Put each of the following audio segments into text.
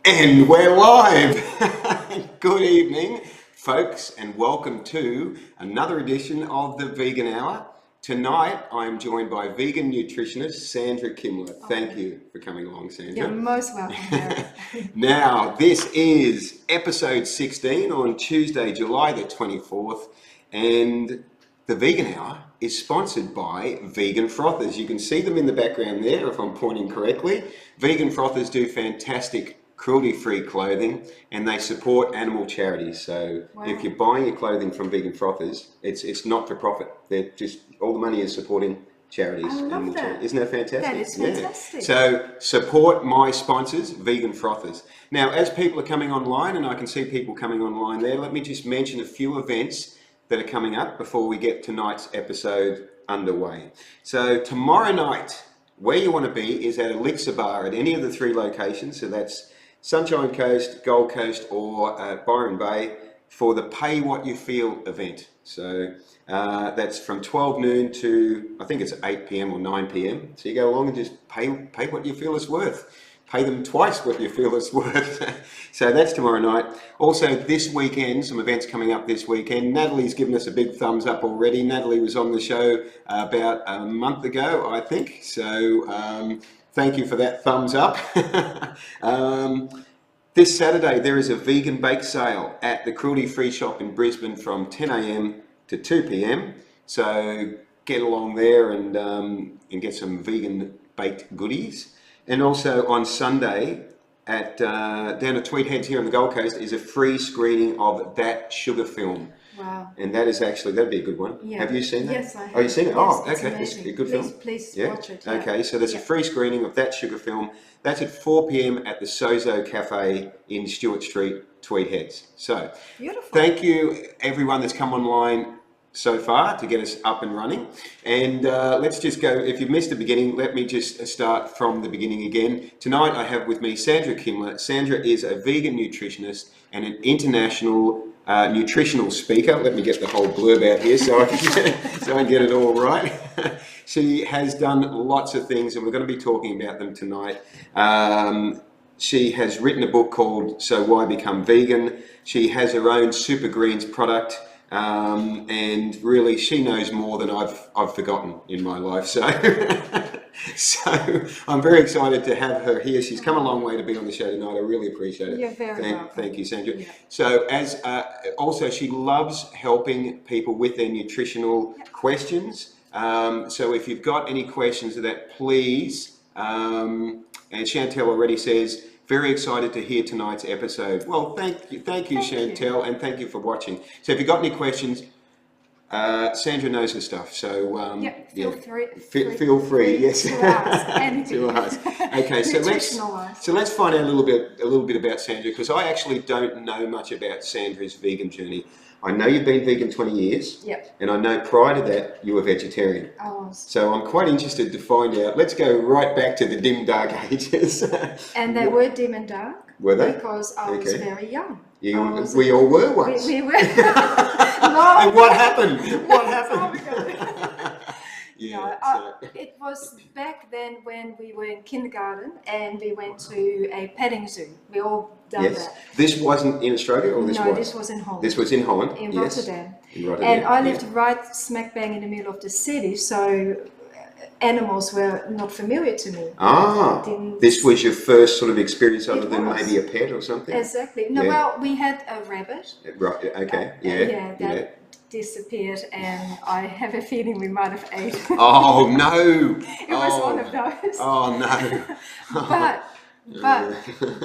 And we're live. Good evening, folks, and welcome to another edition of the Vegan Hour. Tonight, I'm joined by vegan nutritionist Sandra Kimler. Thank you for coming along, Sandra. You're most welcome, Harry. Now, this is episode 16 on Tuesday, July the 24th, and the Vegan Hour is sponsored by Vegan Frothers. You can see them in the background there, if I'm pointing correctly. Vegan Frothers do fantastic cruelty-free clothing, and they support animal charities. So if you're buying your clothing from Vegan Frothers, it's not for profit. They're just, all the money is supporting charities. I love that. Isn't that fantastic? That is fantastic. Yeah. So support my sponsors, Vegan Frothers. Now, as people are coming online, and I can see people coming online there, let me just mention a few events that are coming up before we get tonight's episode underway. So tomorrow night, where you want to be is at Elixir Bar at any of the three locations. So that's Sunshine Coast, Gold Coast, or Byron Bay for the Pay What You Feel event. So that's from 12 noon to, I think it's 8 p.m. or 9 p.m. So you go along and just pay what you feel it's worth. Pay them twice what you feel it's worth. So that's tomorrow night. Also this weekend, some events coming up this weekend. Natalie's given us a big thumbs up already. Natalie was on the show about a month ago, I think. So thank you for that thumbs up. This Saturday, there is a vegan bake sale at the Cruelty Free Shop in Brisbane from 10 a.m. to 2 p.m. So get along there and get some vegan baked goodies. And also on Sunday, at down at Tweed Heads here on the Gold Coast, is a free screening of That Sugar film. Wow. And that is actually, that'd be a good one. Yeah. Have you seen that? Yes, I have. Oh, you've seen it? Yes, oh, it's okay. amazing. It's a good film. Please Yeah? watch it. Yeah. Okay, so there's a free screening of That Sugar film. That's at 4 p.m. at the Sozo Cafe in Stewart Street, Tweed Heads. So, Beautiful. Thank you everyone that's come online so far to get us up and running. And let's just go, if you've missed the beginning, let me just start from the beginning again. Tonight I have with me Sandra Kimler. Sandra is a vegan nutritionist and an international nutritional speaker. Let me get the whole blurb out here so I can get it all right. She has done lots of things and we're going to be talking about them tonight. She has written a book called So Why Become Vegan. She has her own Super Greens product. And really she knows more than I've forgotten in my life. So I'm very excited to have her here. She's come a long way to be on the show tonight. I really appreciate it. You're very welcome. Thank you, Sandra. Yeah. So as also she loves helping people with their nutritional questions. So if you've got any questions of that, please, and Chantel already says, very excited to hear tonight's episode. Well, thank you, Chantel, and thank you for watching. So if you've got any questions, Sandra knows her stuff. So feel free. Yes. To ask anything. To ask. Okay, so let's find out a little bit about Sandra, because I actually don't know much about Sandra's vegan journey. I know you've been vegan 20 years, yep. And I know prior to that you were vegetarian. I was. So I'm quite interested to find out. Let's go right back to the dim, dark ages. And they were dim and dark. Were they? Because I was very young. We all were once. We were. No. And what happened? What happened? It was back then when we were in kindergarten and we went to a petting zoo. We all done that. This wasn't in Australia, or this was? No, this was in Holland. This was in Holland? In Rotterdam. In Rotterdam. And I lived right smack bang in the middle of the city, so animals were not familiar to me. Ah, this was your first sort of experience other than maybe a pet or something? Exactly. No, well, we had a rabbit. Right, okay, that disappeared, and I have a feeling we might have ate. Oh, no! It was one of those. Oh, no! But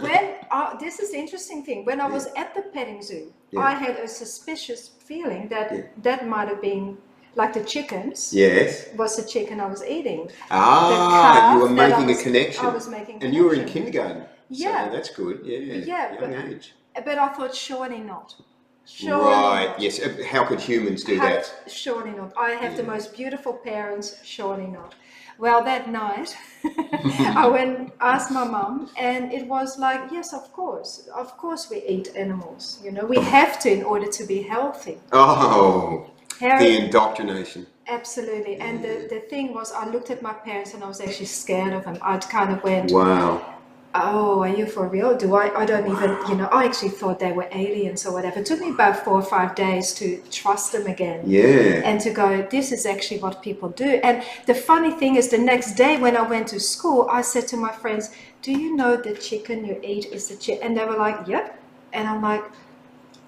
when, this is the interesting thing, when I was at the petting zoo, I had a suspicious feeling that might have been like the chickens. Yes. Was the chicken I was eating. Ah, you were making a connection. I was making a connection. And you were in kindergarten. Yeah. So that's good. Yeah. Young age. But I thought, surely not. Right, yes. How could humans do that? Surely not. I have the most beautiful parents, surely not. Well, that night, I went asked my mum, and it was like, yes, of course we eat animals. You know, we have to in order to be healthy. Oh, the indoctrination. Absolutely. And the thing was, I looked at my parents and I was actually scared of them. I'd kind of went, wow. oh, are you for real? I don't even, I actually thought they were aliens or whatever. It took me about 4 or 5 days to trust them again. Yeah. And to go, this is actually what people do. And the funny thing is, the next day when I went to school, I said to my friends, do you know the chicken you eat is the chicken? And they were like, yep. And I'm like,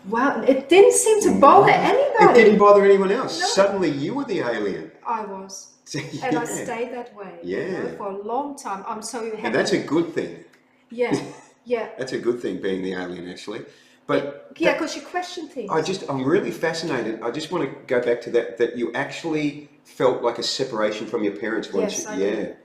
wow, it didn't seem to bother anybody. It didn't bother anyone else. No. Suddenly you were the alien. I was. Yeah. And I stayed that way for a long time. I'm so happy. And that's a good thing. Yeah, yeah. That's a good thing, being the alien, actually. But yeah, because you question things. I'm really fascinated. I just want to go back to that you actually felt like a separation from your parents once. Yes, I did.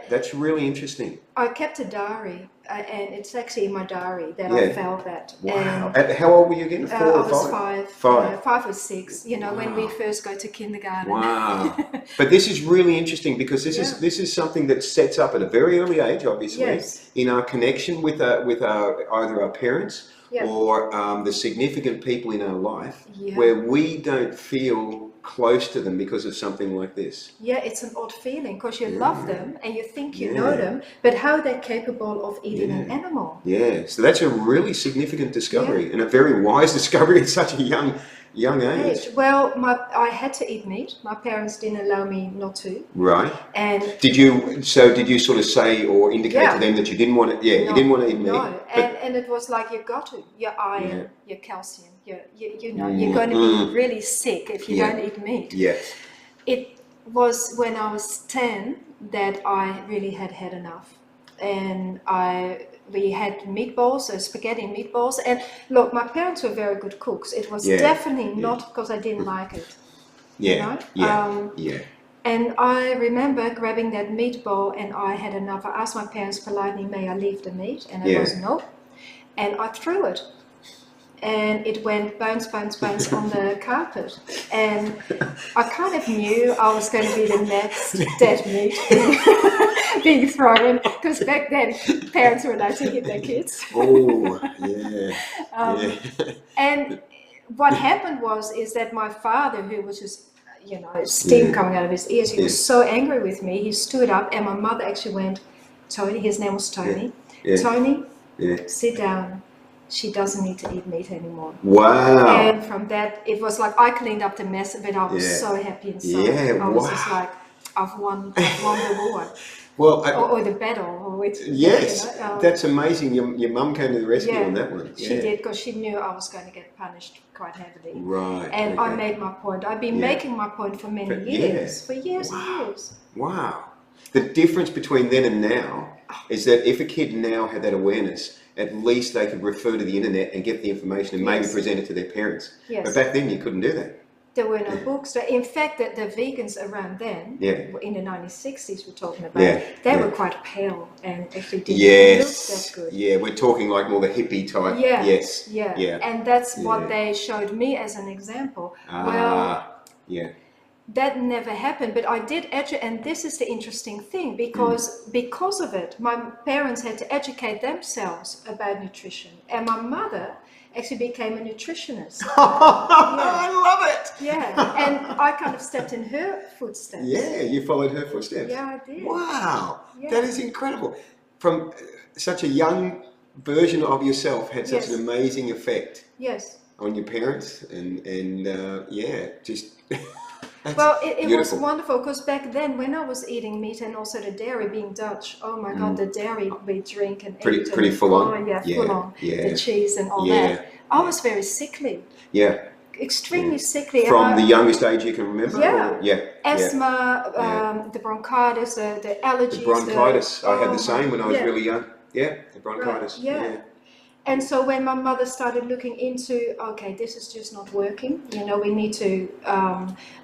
That's really interesting. I kept a diary, and it's actually in my diary that I felt that. Wow. How old were you again? 4 or 5? I was 5. 5. 5 or 6. When we first go to kindergarten. Wow. But this is really interesting because this is something that sets up at a very early age, obviously, in our connection with either our parents or the significant people in our life, where we don't feel close to them because of something like this. Yeah, it's an odd feeling because you love them and you think you know them, but how they're capable of eating an animal. Yeah, so that's a really significant discovery and a very wise discovery at such a young age. Well, I had to eat meat. My parents didn't allow me not to. Right. And did you sort of say or indicate to them that you didn't want to? Yeah, you didn't want to eat meat. No, and it was like, you got to. Your iron, your calcium. You're going to be really sick if you don't eat meat. Yeah. It was when I was 10 that I really had enough, and we had meatballs, spaghetti and meatballs. And look, my parents were very good cooks. It was definitely not because I didn't like it. Yeah. And I remember grabbing that meatball, and I had enough. I asked my parents politely, may I leave the meat? And it was no. And I threw it. And it went bounce, bounce, bounce on the carpet. And I kind of knew I was going to be the next dead meat being thrown. Because back then, parents were allowed to hit their kids. Oh, yeah. And what happened is that my father, who was just, steam coming out of his ears, he was so angry with me. He stood up, and my mother actually went, Tony, his name was Tony. Tony, sit down. She doesn't need to eat meat anymore. Wow. And from that, it was like I cleaned up the mess, but I was so happy inside. Yeah, I was just like, I've won the war. Well, or the battle. Or it's, that's amazing. Your mum came to the rescue on that one. She did, because she knew I was going to get punished quite heavily. Right. And I made my point. I've been making my point for many years. For years and years. Wow. The difference between then and now is that if a kid now had that awareness, at least they could refer to the internet and get the information and maybe present it to their parents. Yes. But back then you couldn't do that. There were no books. In fact, the vegans around then, in the 1960s we're talking about, they were quite pale and actually didn't look that good. Yeah, we're talking like more the hippie type. Yeah. And that's what they showed me as an example. That never happened, but I did educate, and this is the interesting thing, because of it, my parents had to educate themselves about nutrition, and my mother actually became a nutritionist. I love it! Yeah, and I kind of stepped in her footsteps. Yeah, you followed her footsteps. Yeah, I did. Wow, that is incredible. From such a young version of yourself had such an amazing effect on your parents, and just... Well, it was wonderful, because back then when I was eating meat and also the dairy, being Dutch, oh my God, the dairy we drink and eat. Pretty full on. Oh yeah, full on. The cheese and all that. I was very sickly. Yeah. Extremely sickly. From the youngest age you can remember? Asthma, the bronchitis, the allergies. The bronchitis. I had the same when I was really young. Yeah, the bronchitis. Right. And so when my mother started looking into, okay, this is just not working, we need to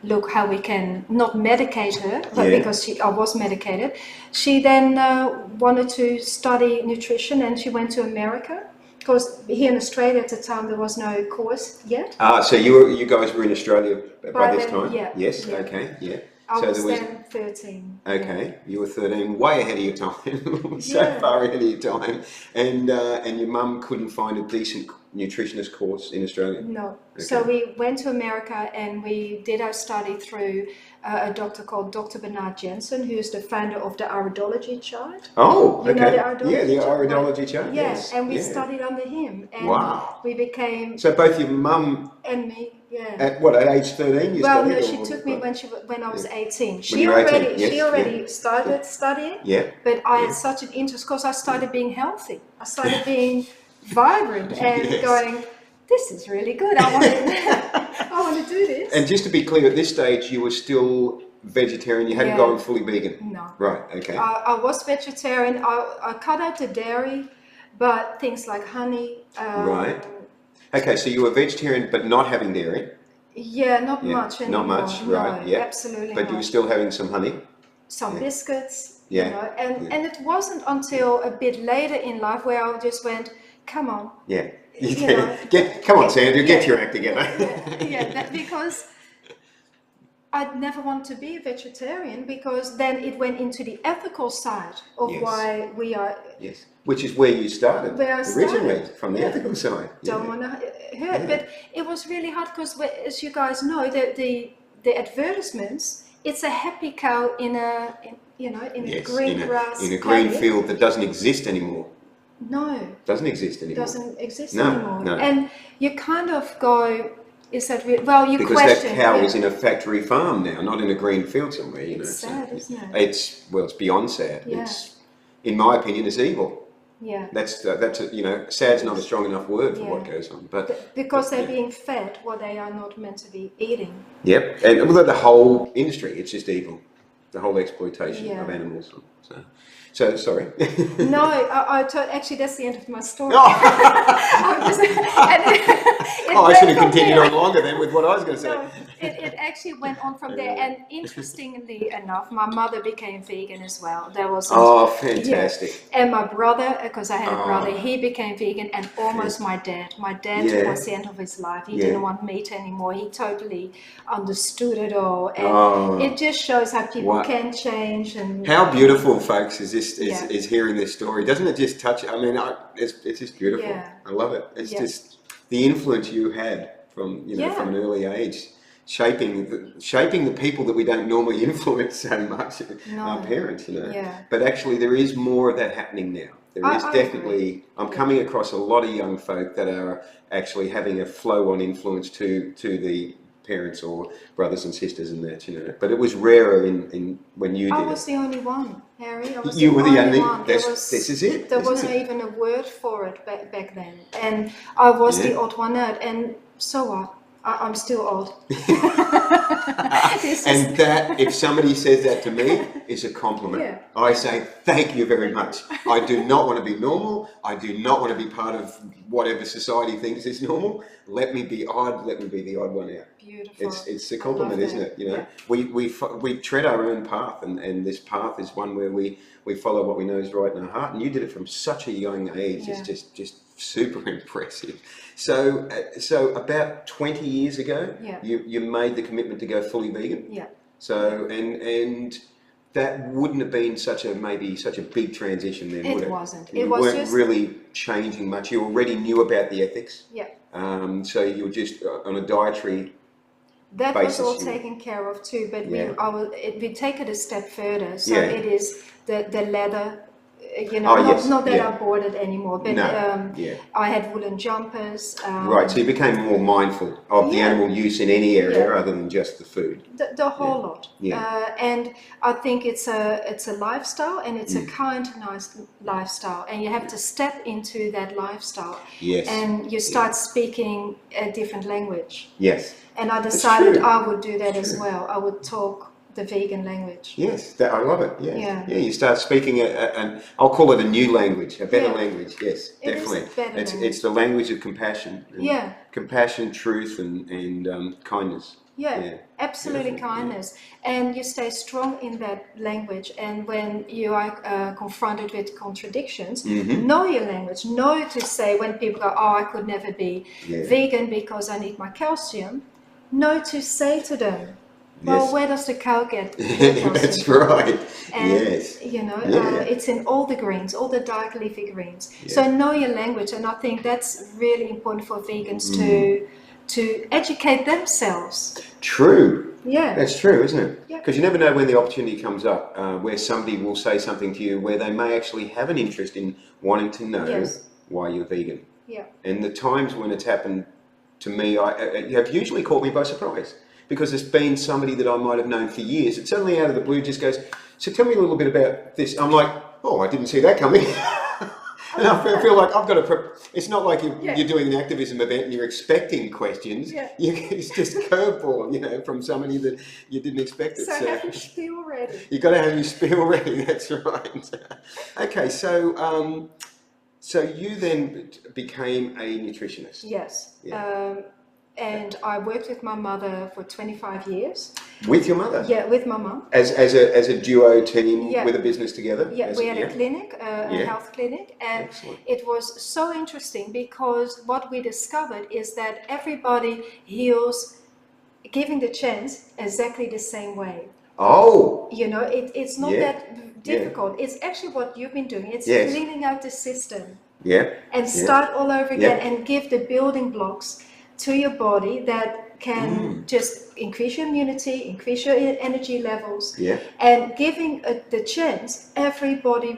look how we can not medicate her, but because I was medicated, she then wanted to study nutrition, and she went to America, because here in Australia at the time there was no course yet. So you guys were in Australia by this time? Yeah. Yes. Okay. Yeah. I was then 13. Okay, you were 13, way ahead of your time, so Yeah. far ahead of your time, and your mum couldn't find a decent nutritionist course in Australia? No. Okay. So we went to America and we did our study through a doctor called Dr. Bernard Jensen, who's the founder of the iridology chart. Oh, okay. You know the iridology yeah, the chart? iridology chart, Yeah, yes. and we studied under him. And wow. we became... So both your mum... And me, yeah. At what, at age 13 you well, studied? no, she took me when I was 18. When you were 18, yes, she already started studying. Yeah. But I had such an interest because I started being healthy. I started being vibrant and going, this is really good. I want to do this. And just to be clear, at this stage you were still vegetarian, you hadn't gone fully vegan? No. Right, okay. I was vegetarian. I cut out the dairy, but things like honey. Right. Okay, so you were vegetarian but not having dairy? Yeah, not much anymore. Not much, right, no, absolutely But not. you were still having some honey? Some biscuits, Yeah. you know, and it wasn't until a bit later in life where I just went, come on. Yeah. You know, Come on, Sandra, get your act together. because I'd never want to be a vegetarian, because then it went into the ethical side of why we are. Yes, which is where you started originally, from the ethical side. Don't want to hurt, but it was really hard because, as you guys know, the advertisements. It's a happy cow in a green grass. In a green paddock. field that doesn't exist anymore. No. Doesn't exist anymore. Doesn't exist anymore. No. And you kind of go, is that real? Well, you because question. That cow is in a factory farm now, not in a green field somewhere. You know, it's sad, isn't it? It's beyond sad. Yeah. It's, in my opinion, it's evil. Yeah. That's sad's not a strong enough word for what goes on, but because they're being fed what they are not meant to be eating. Yep, and the whole industry, it's just evil. The whole exploitation of animals. So sorry. No, actually that's the end of my story. Oh. I should have continued on longer then with what I was going to say. No, it actually went on from there, and interestingly enough, my mother became vegan as well. There was fantastic. Yeah. And my brother, because I had a brother, he became vegan, and almost my dad. My dad was the end of his life. He didn't want meat anymore. He totally understood it all, and it just shows how people can change. And how beautiful, folks, is hearing this story. Doesn't it just touch? I mean, it's just beautiful. Yeah. I love it. It's just the influence you had from from an early age, shaping the people that we don't normally influence so much, our parents, But actually, there is more of that happening now. There is definitely. I'm coming across a lot of young folk that are actually having a flow-on influence to the parents or brothers and sisters and that, But it was rarer in when you did it. I was the only one, Harry. You were the only one. This is it. There wasn't even a word for it back then, and I was the odd one out. And so what? I'm still odd. And that, if somebody says that to me, is a compliment. Yeah. I say, thank you very much. I do not want to be normal. I do not want to be part of whatever society thinks is normal. Let me be odd. Let me be the odd one out. Beautiful. It's a compliment, isn't it? We tread our own path, and this path is one where we follow what we know is right in our heart. And you did it from such a young age. It's just super impressive. So about 20 years ago, you made the commitment to go fully vegan. Yeah. So and that wouldn't have been such a big transition then, would it? It wasn't. You weren't really changing much. You already knew about the ethics. Yeah. So you were just on a dietary. That was all taken care of too, but we take it a step further. So it is the leather. Not that I bought it anymore, but I had woolen jumpers. Right, so you became more mindful of the animal use in any area other than just the food. The whole lot. Yeah. And I think it's a lifestyle, and it's a kind, nice lifestyle, and you have to step into that lifestyle. Yes. And you start speaking a different language. Yes. And I decided I would do that as well. I would talk the vegan language. Yes, I love it. Yeah. You start speaking I'll call it a new language, a better language. Yes, definitely. It's the language of compassion. Compassion, truth, and kindness. Yeah, absolutely. Beautiful. Kindness, and you stay strong in that language. And when you are confronted with contradictions, know your language. Know to say when people go, "Oh, I could never be vegan because I need my calcium." Know to say to them, Well, Yes. where does the cow get? That's right. And, Yes. you know, Yeah. it's in all the greens, all the dark leafy greens. Yeah. So know your language, and I think that's really important for vegans to educate themselves. True. Yeah. That's true, isn't it? Yeah. Because you never know when the opportunity comes up where somebody will say something to you where they may actually have an interest in wanting to know Yes. why you're vegan. Yeah. And the times when it's happened to me, you have usually caught me by surprise, because it's been somebody that I might have known for years. It suddenly out of the blue just goes, so tell me a little bit about this. I'm like, oh, I didn't see that coming. And I feel like I've got to. It's not like you're doing an activism event and you're expecting questions. Yeah. It's just a curveball, you know, from somebody that you didn't expect it. So have your spiel ready. You've got to have your spiel ready. That's right. Okay, so so you then became a nutritionist. Yes. Yeah. And I worked with my mother for 25 years. With your mother? Yeah, with my mum. As a duo team Yeah. with a business together? Yeah, we had a clinic, a health clinic, and Excellent. it was so interesting because what we discovered is that everybody heals giving the chance exactly the same way. Oh! You know, it's not that difficult. It's actually what you've been doing. It's cleaning out the system. Yeah. And start all over again and give the building blocks to your body that can just increase your immunity, increase your energy levels, and giving the chance, everybody,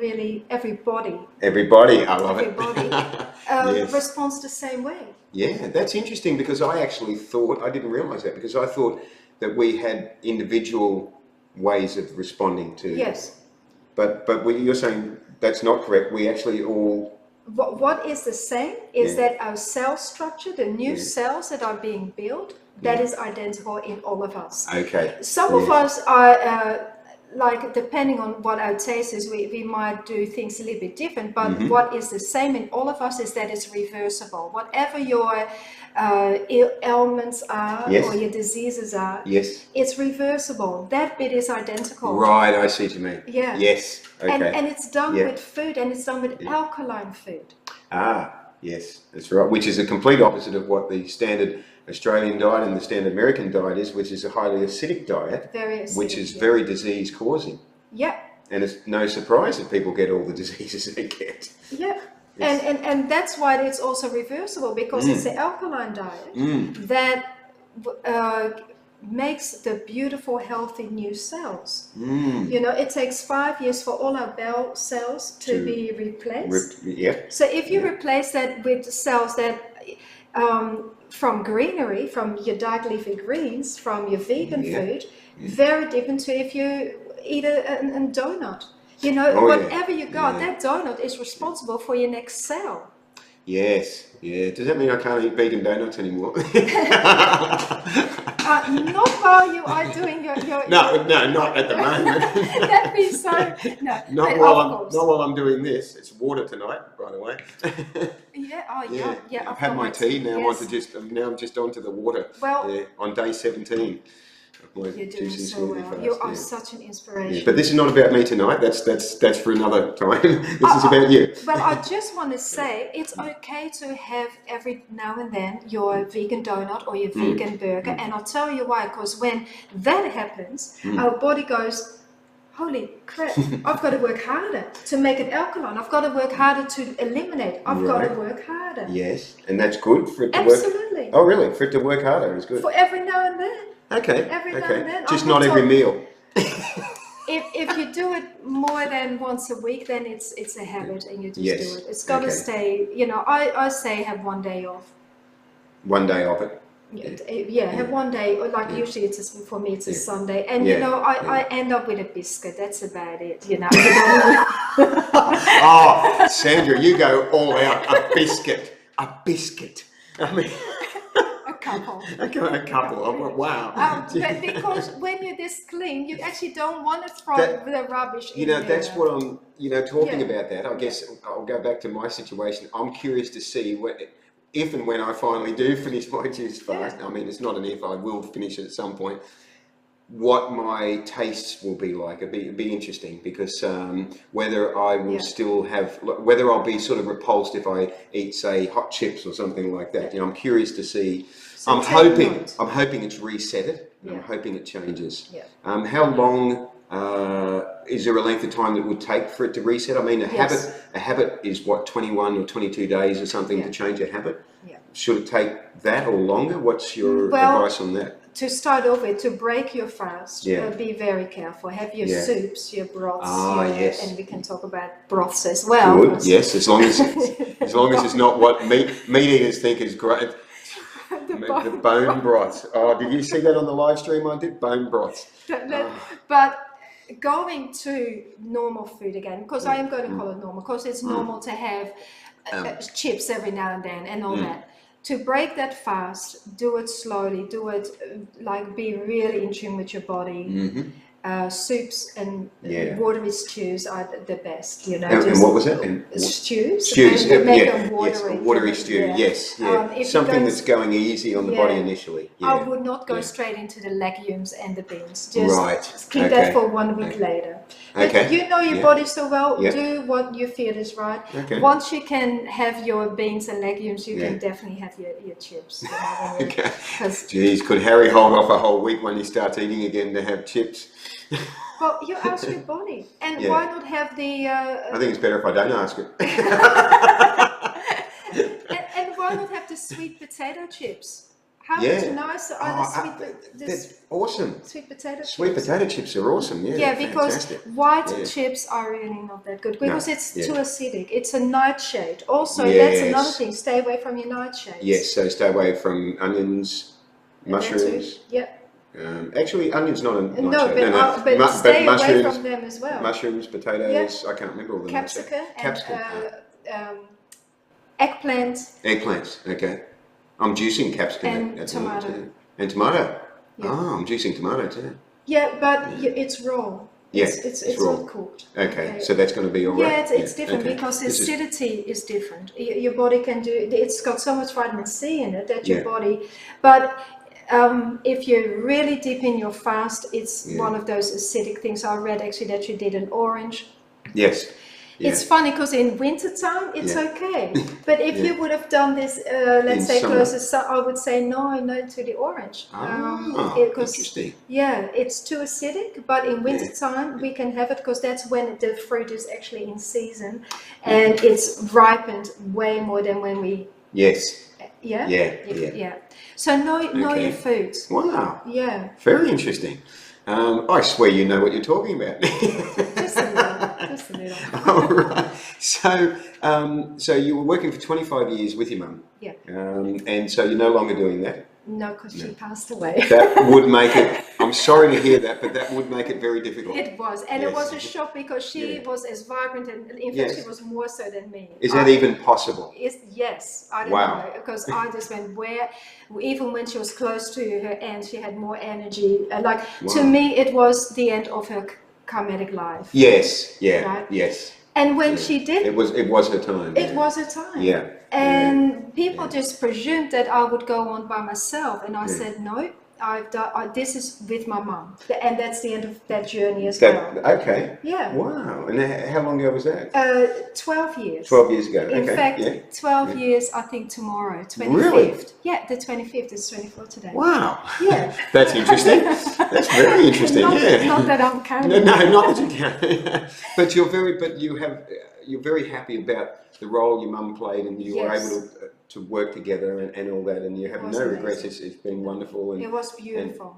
I love it. Responds the same way. Yeah, that's interesting, because I actually thought, I didn't realize that, because I thought that we had individual ways of responding to. Yes. But what you're saying, that's not correct. We actually all. What is the same is that our cell structure, the new cells that are being built, that is identical in all of us. Okay. Some of us are, like, depending on what our taste is, we might do things a little bit different, but what is the same in all of us is that it's reversible. Whatever your ailments are or your diseases are, it's reversible. That bit is identical. Right, I see what you mean. Yeah. Yes. Okay. And it's done with food, and it's done with alkaline food. Ah, yes, that's right. Which is a complete opposite of what the standard Australian diet and the standard American diet is, which is a highly acidic diet, very acidic, which is very disease causing. Yeah. And it's no surprise that people get all the diseases they get. Yeah. And that's why it's also reversible, because it's the alkaline diet that makes the beautiful, healthy new cells. You know, it takes 5 years for all our bell cells to be replaced. So if you replace that with cells that from greenery, from your dark leafy greens, from your vegan food, very different to if you eat a donut. You know, whatever you got, that donut is responsible for your next cell. Yes, yeah. Does that mean I can't eat vegan donuts anymore? Not while you are doing your No, not at the moment. That'd be so. No, not while I'm doing this. It's water tonight, by the way. I've had my tea now. I'm just onto the water. Well, on day 17. You're doing so well. You are such an inspiration. But this is not about me tonight. That's for another time. This is about you. Well, I just want to say it's okay to have every now and then your vegan donut or your vegan burger, and I'll tell you why. Because when that happens, our body goes, holy crap, I've got to work harder to make it alkaline. I've got to work harder to eliminate. I've got to work harder. Yes, and that's good for it to work. Absolutely. Oh, really? For it to work harder is good. For every now and then. Okay. Every now and then. Just not every meal. If you do it more than once a week, then it's a habit, and you just do it. It's got to stay. You know, I say have 1 day off. 1 day off it. Have 1 day. Like usually, for me, it's a Sunday, and you know, I end up with a biscuit. That's about it. You know. Oh, Sandra, you go all out. A biscuit. I mean. A couple. Wow. But because when you're this clean, you actually don't want to throw the rubbish in there. That's what I'm, talking about that. I guess I'll go back to my situation. I'm curious to see if and when I finally do finish my juice fast. I mean, it's not an if, I will finish it at some point. What my tastes will be like. It'd be interesting, because whether I will still have, whether I'll be sort of repulsed if I eat, say, hot chips or something like that. I'm curious to see. So I'm hoping it's reset it, I'm hoping it changes. Yeah. How long is there a length of time that it would take for it to reset? I mean, a habit is what, 21 or 22 days or something to change a habit? Yeah. Should it take that or longer? What's your advice on that? To start off with, to break your fast, be very careful. Have your soups, your broths, and we can talk about broths as well. Good. Yes, as long as it's not what meat eaters think is great. The bone broth. Oh, did you see that on the live stream I did? Bone broth. But going to normal food again, because I am going to call it normal, because it's normal to have chips every now and then and all that. To break that fast, do it slowly, do it like be really in tune with your body. Soups and watery stews are the best, you know. And what was that? Stews. Stews. Make them watery. Yes, a watery stew. Yes. Something that's going easy on the body initially. I would not go straight into the legumes and the beans. Just keep that for 1 week later. But you know your body so well. Do what you feel is right. Once you can have your beans and legumes, you can definitely have your chips. You know, Geez, could Harry hold off a whole week when he starts eating again to have chips? Well, you ask your body, and why not have the? I think it's better if I don't ask it. and why not have the sweet potato chips? How much nicer are that's awesome. Sweet potato chips. Sweet potato chips are awesome. Yeah, because white chips are really not that good because it's too acidic. It's a nightshade. Also, that's another thing. Stay away from your nightshades. Yes, so stay away from onions, mushrooms. Actually, onions not a nightshade. But stay away from them as well. Mushrooms, potatoes. I can't remember all the names. Capsicum. Eggplant. Eggplants. Okay. I'm juicing capsicum and tomato. And tomato. Yeah. Oh, I'm juicing tomato too. Yeah, but it's raw. It's raw. not cooked. Okay, so that's going to be all right. Yeah, it's different because the acidity is different. Your body can do. It's got so much vitamin C in it that your body. But if you're really deep in your fast, it's one of those acidic things. I read actually that you did an orange. Yes. Yeah. It's funny because in wintertime it's okay, but if you would have done this, let's say closer, I would say no to the orange. Interesting. Yeah, it's too acidic, but in wintertime we can have it because that's when the fruit is actually in season and it's ripened way more than when we. Yes. Yeah. So know your foods. Wow. Yeah. Very interesting. I swear you know what you're talking about. Just a little. All right. So you were working for 25 years with your mum. Yeah. And so you're no longer doing that? No, because she passed away. That would make it, I'm sorry to hear that, but that would make it very difficult. It was. And it was a shock because she was as vibrant and in fact she was more so than me. Is that even possible? Yes. I don't know. Because I just went even when she was close to her end, she had more energy. To me, it was the end of her karmatic life. Yes. Yeah. Right? Yes. And when she did, it was her time. It was her time. Yeah. And people just presumed that I would go on by myself, and I said no. This is with my mum, and that's the end of that journey as well. Okay. Yeah. Wow. And how long ago was that? 12 years. 12 years ago. In fact, 12 years. I think tomorrow, 25th. Really? Yeah, the 25th is 24 today. Wow. Yeah. That's interesting. That's very interesting. Not that I'm counting. No, not that you can. But you're very happy about the role your mum played, and you were able to work together and all that, and you have no regrets. It's been wonderful. And, it was beautiful.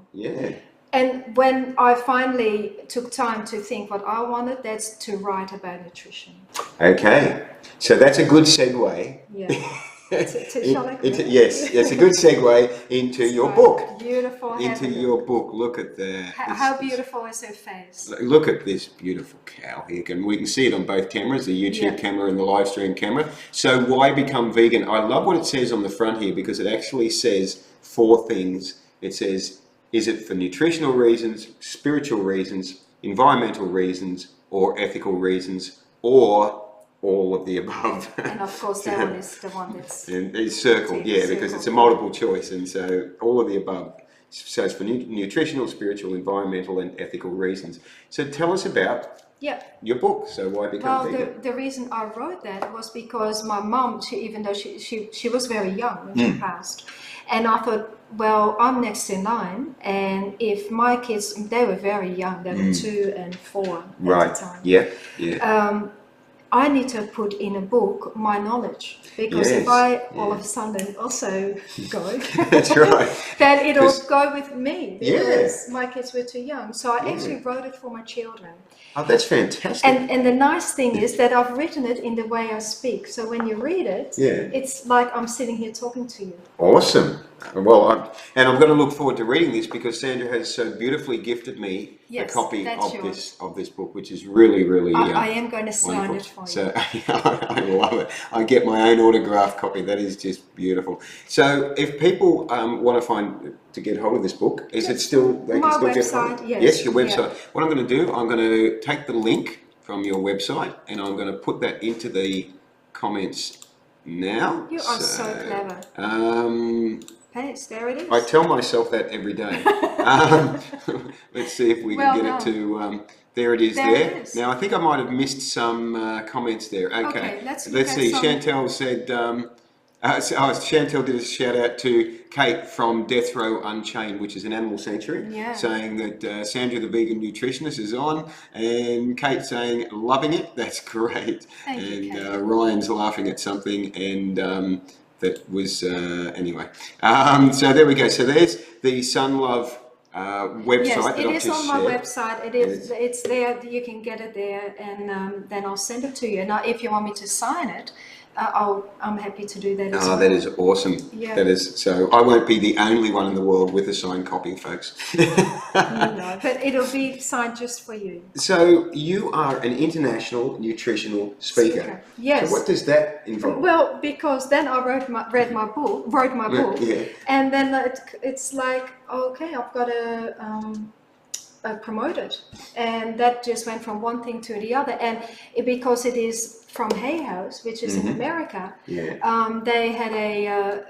And when I finally took time to think what I wanted, that's to write about nutrition. Okay, so that's a good segue. Yeah. Yes, it's a good segue into your book. Beautiful. Into your book. Look at that. How beautiful is her face? Look at this beautiful cow here. We can see it on both cameras, the YouTube camera and the live stream camera. So why become vegan? I love what it says on the front here because it actually says 4 things. It says, is it for nutritional reasons, spiritual reasons, environmental reasons, or ethical reasons, or all of the above? And of course that one is the one that's it's circled, because it's a multiple choice, and so all of the above. So it's for nutritional, spiritual, environmental, and ethical reasons. So tell us about your book. So why become vegan? The reason I wrote that was because my mom, even though she was very young when she passed, And I thought, well, I'm next in line, and if my kids, they were very young, they were 2 and 4 at the time. Yeah. Yeah. I need to put in a book my knowledge, because if I all of a sudden also go, that's right, then it'll go with me, because Yeah. my kids were too young. So I actually wrote it for my children. Oh, that's fantastic. And the nice thing is that I've written it in the way I speak. So when you read it, it's like I'm sitting here talking to you. Awesome. Well, I'm going to look forward to reading this, because Sandra has so beautifully gifted me a copy of this book, which is really, really I am going to sign it for you. So I love it. I get my own autographed copy. That is just beautiful. So if people want to get hold of this book, is it still? They my can still website, get yes. Yes, your website. Yeah. What I'm going to do, I'm going to take the link from your website, and I'm going to put that into the comments now. You are so clever. Yes, there it is. I tell myself that every day. Let's see if we can get it to. There it is. There it is. Now I think I might have missed some comments there. Okay, let's see. Chantel said. Chantel did a shout out to Kate from Death Row Unchained, which is an animal sanctuary, saying that Sandra the vegan nutritionist is on, and Kate saying loving it. That's great. Thank you, Kate. Ryan's laughing at something, and that was anyway. So there we go. So there's the Sun Love website. Yes, it is on my website. It's there. You can get it there, and then I'll send it to you. Now, if you want me to sign it, I'm happy to do that as well. That is awesome. Yeah. That is, so I won't be the only one in the world with a signed copy, folks. No, but it'll be signed just for you. So you are an international nutritional speaker. Yes. So what does that involve? Well, because then I wrote my book, and then it's like, okay, I've got to promote it, and that just went from one thing to the other, and because it is from Hay House, which is in America, they had a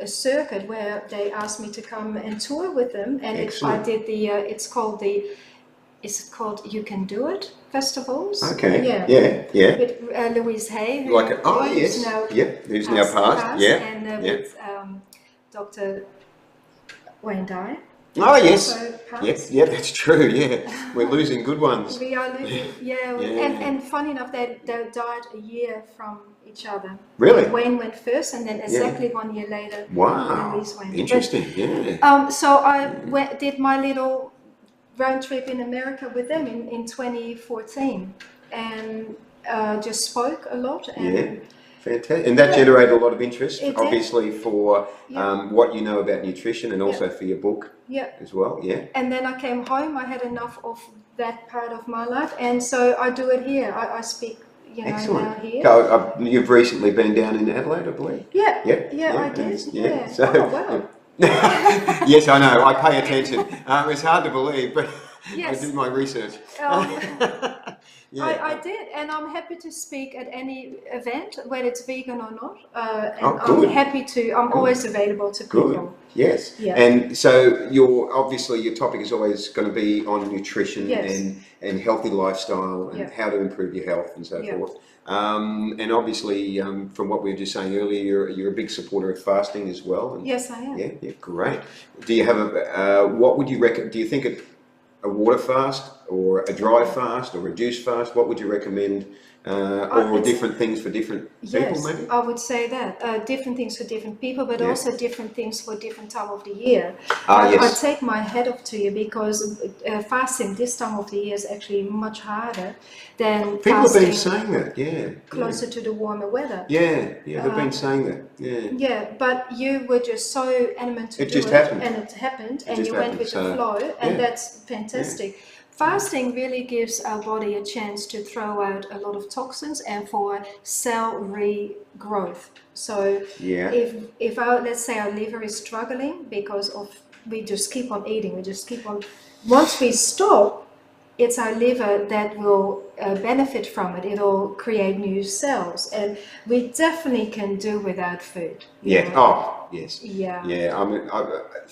circuit where they asked me to come and tour with them, and I did the it's called You Can Do It festivals. Okay. Yeah. With Louise Hay, who's now passed. And with Dr. Wayne Dye. Oh yes, that's true. Yeah, we're losing good ones. We are losing, and funny enough, they died a year from each other. Really? Wayne went first, and then exactly 1 year later, Louise went. Interesting. So I did my little road trip in America with them in 2014, and just spoke a lot. And fantastic. And that generated a lot of interest, obviously, for what you know about nutrition, and also for your book as well. And then I came home, I had enough of that part of my life, and so I do it here. I speak, now here. So, you've recently been down in Adelaide, I believe. I did. So, oh, wow. Yes, I know. I pay attention. It's hard to believe, but I do my research. I did, and I'm happy to speak at any event, whether it's vegan or not. And good. I'm happy to. I'm always available to people. Good. Yes. Yeah. And so your topic is always going to be on nutrition and healthy lifestyle and how to improve your health and so forth. And obviously, from what we were just saying earlier, you're a big supporter of fasting as well. And yes, I am. Yeah, great. Do you have what would you recommend? Do you think a water fast or a dry fast or a juice fast? What would you recommend? Or different things for different people, maybe? I would say that. Different things for different people, but also different things for different time of the year. I take my hat off to you, because fasting this time of the year is actually much harder than people fasting. Have been saying that, closer to the warmer weather. They've been saying that, Yeah, but you were just so adamant to do it, and it happened, and you went with the flow, and that's fantastic. Fasting really gives our body a chance to throw out a lot of toxins and for cell regrowth. So if let's say our liver is struggling because we just keep on eating, once we stop, it's our liver that will benefit from it. It'll create new cells, and we definitely can do without food. Oh, yes. Yeah. I mean,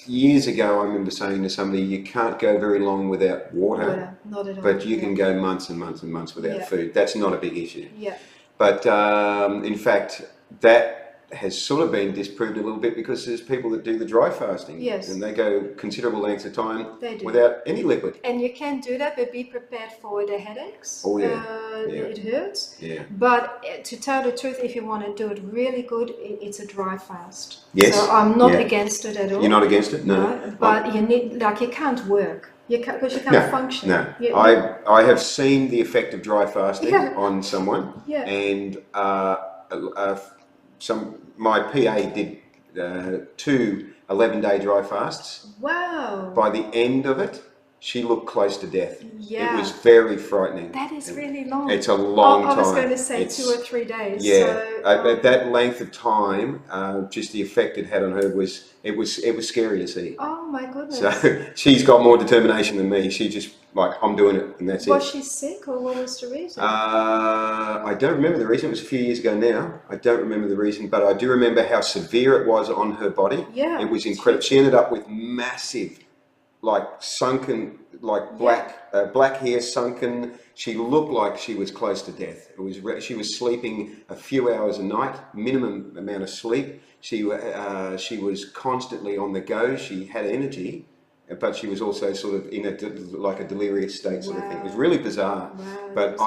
years ago, I remember saying to somebody, you can't go very long without water. Not at all. But you can go months and months and months without food. That's not a big issue. Yeah. But in fact, that has sort of been disproved a little bit because there's people that do the dry fasting. Yes. And they go considerable lengths of time They do. without any liquid. And you can do that, but be prepared for the headaches. Oh, yeah. It hurts. Yeah. But to tell the truth, if you want to do it really good, it's a dry fast. Yes. So I'm not against it at all. You're not against it? No. But you need, like, you can't work. Because you can't function. No. I have seen the effect of dry fasting on someone. Yeah. And my PA did 2 11-day dry fasts. Wow. By the end of it, she looked close to death. Yeah. It was very frightening. That is really long. It's a long time. I was going to say 2 or 3 days. Yeah. So, at that length of time, just the effect it had on her was scary to see. oh my goodness. So she's got more determination than me. She just like, I'm doing it, and that's was it. she sick, or what was the reason? I don't remember the reason. It was a few years ago now. I don't remember the reason, but I do remember how severe it was on her body. Yeah. It was incredible. She ended up with massive, like sunken, like black hair sunken. She looked like she was close to death. She was sleeping a few hours a night, minimum amount of sleep. She was constantly on the go. She had energy, but she was also sort of in a delirious state sort of thing. It was really bizarre. Wow, but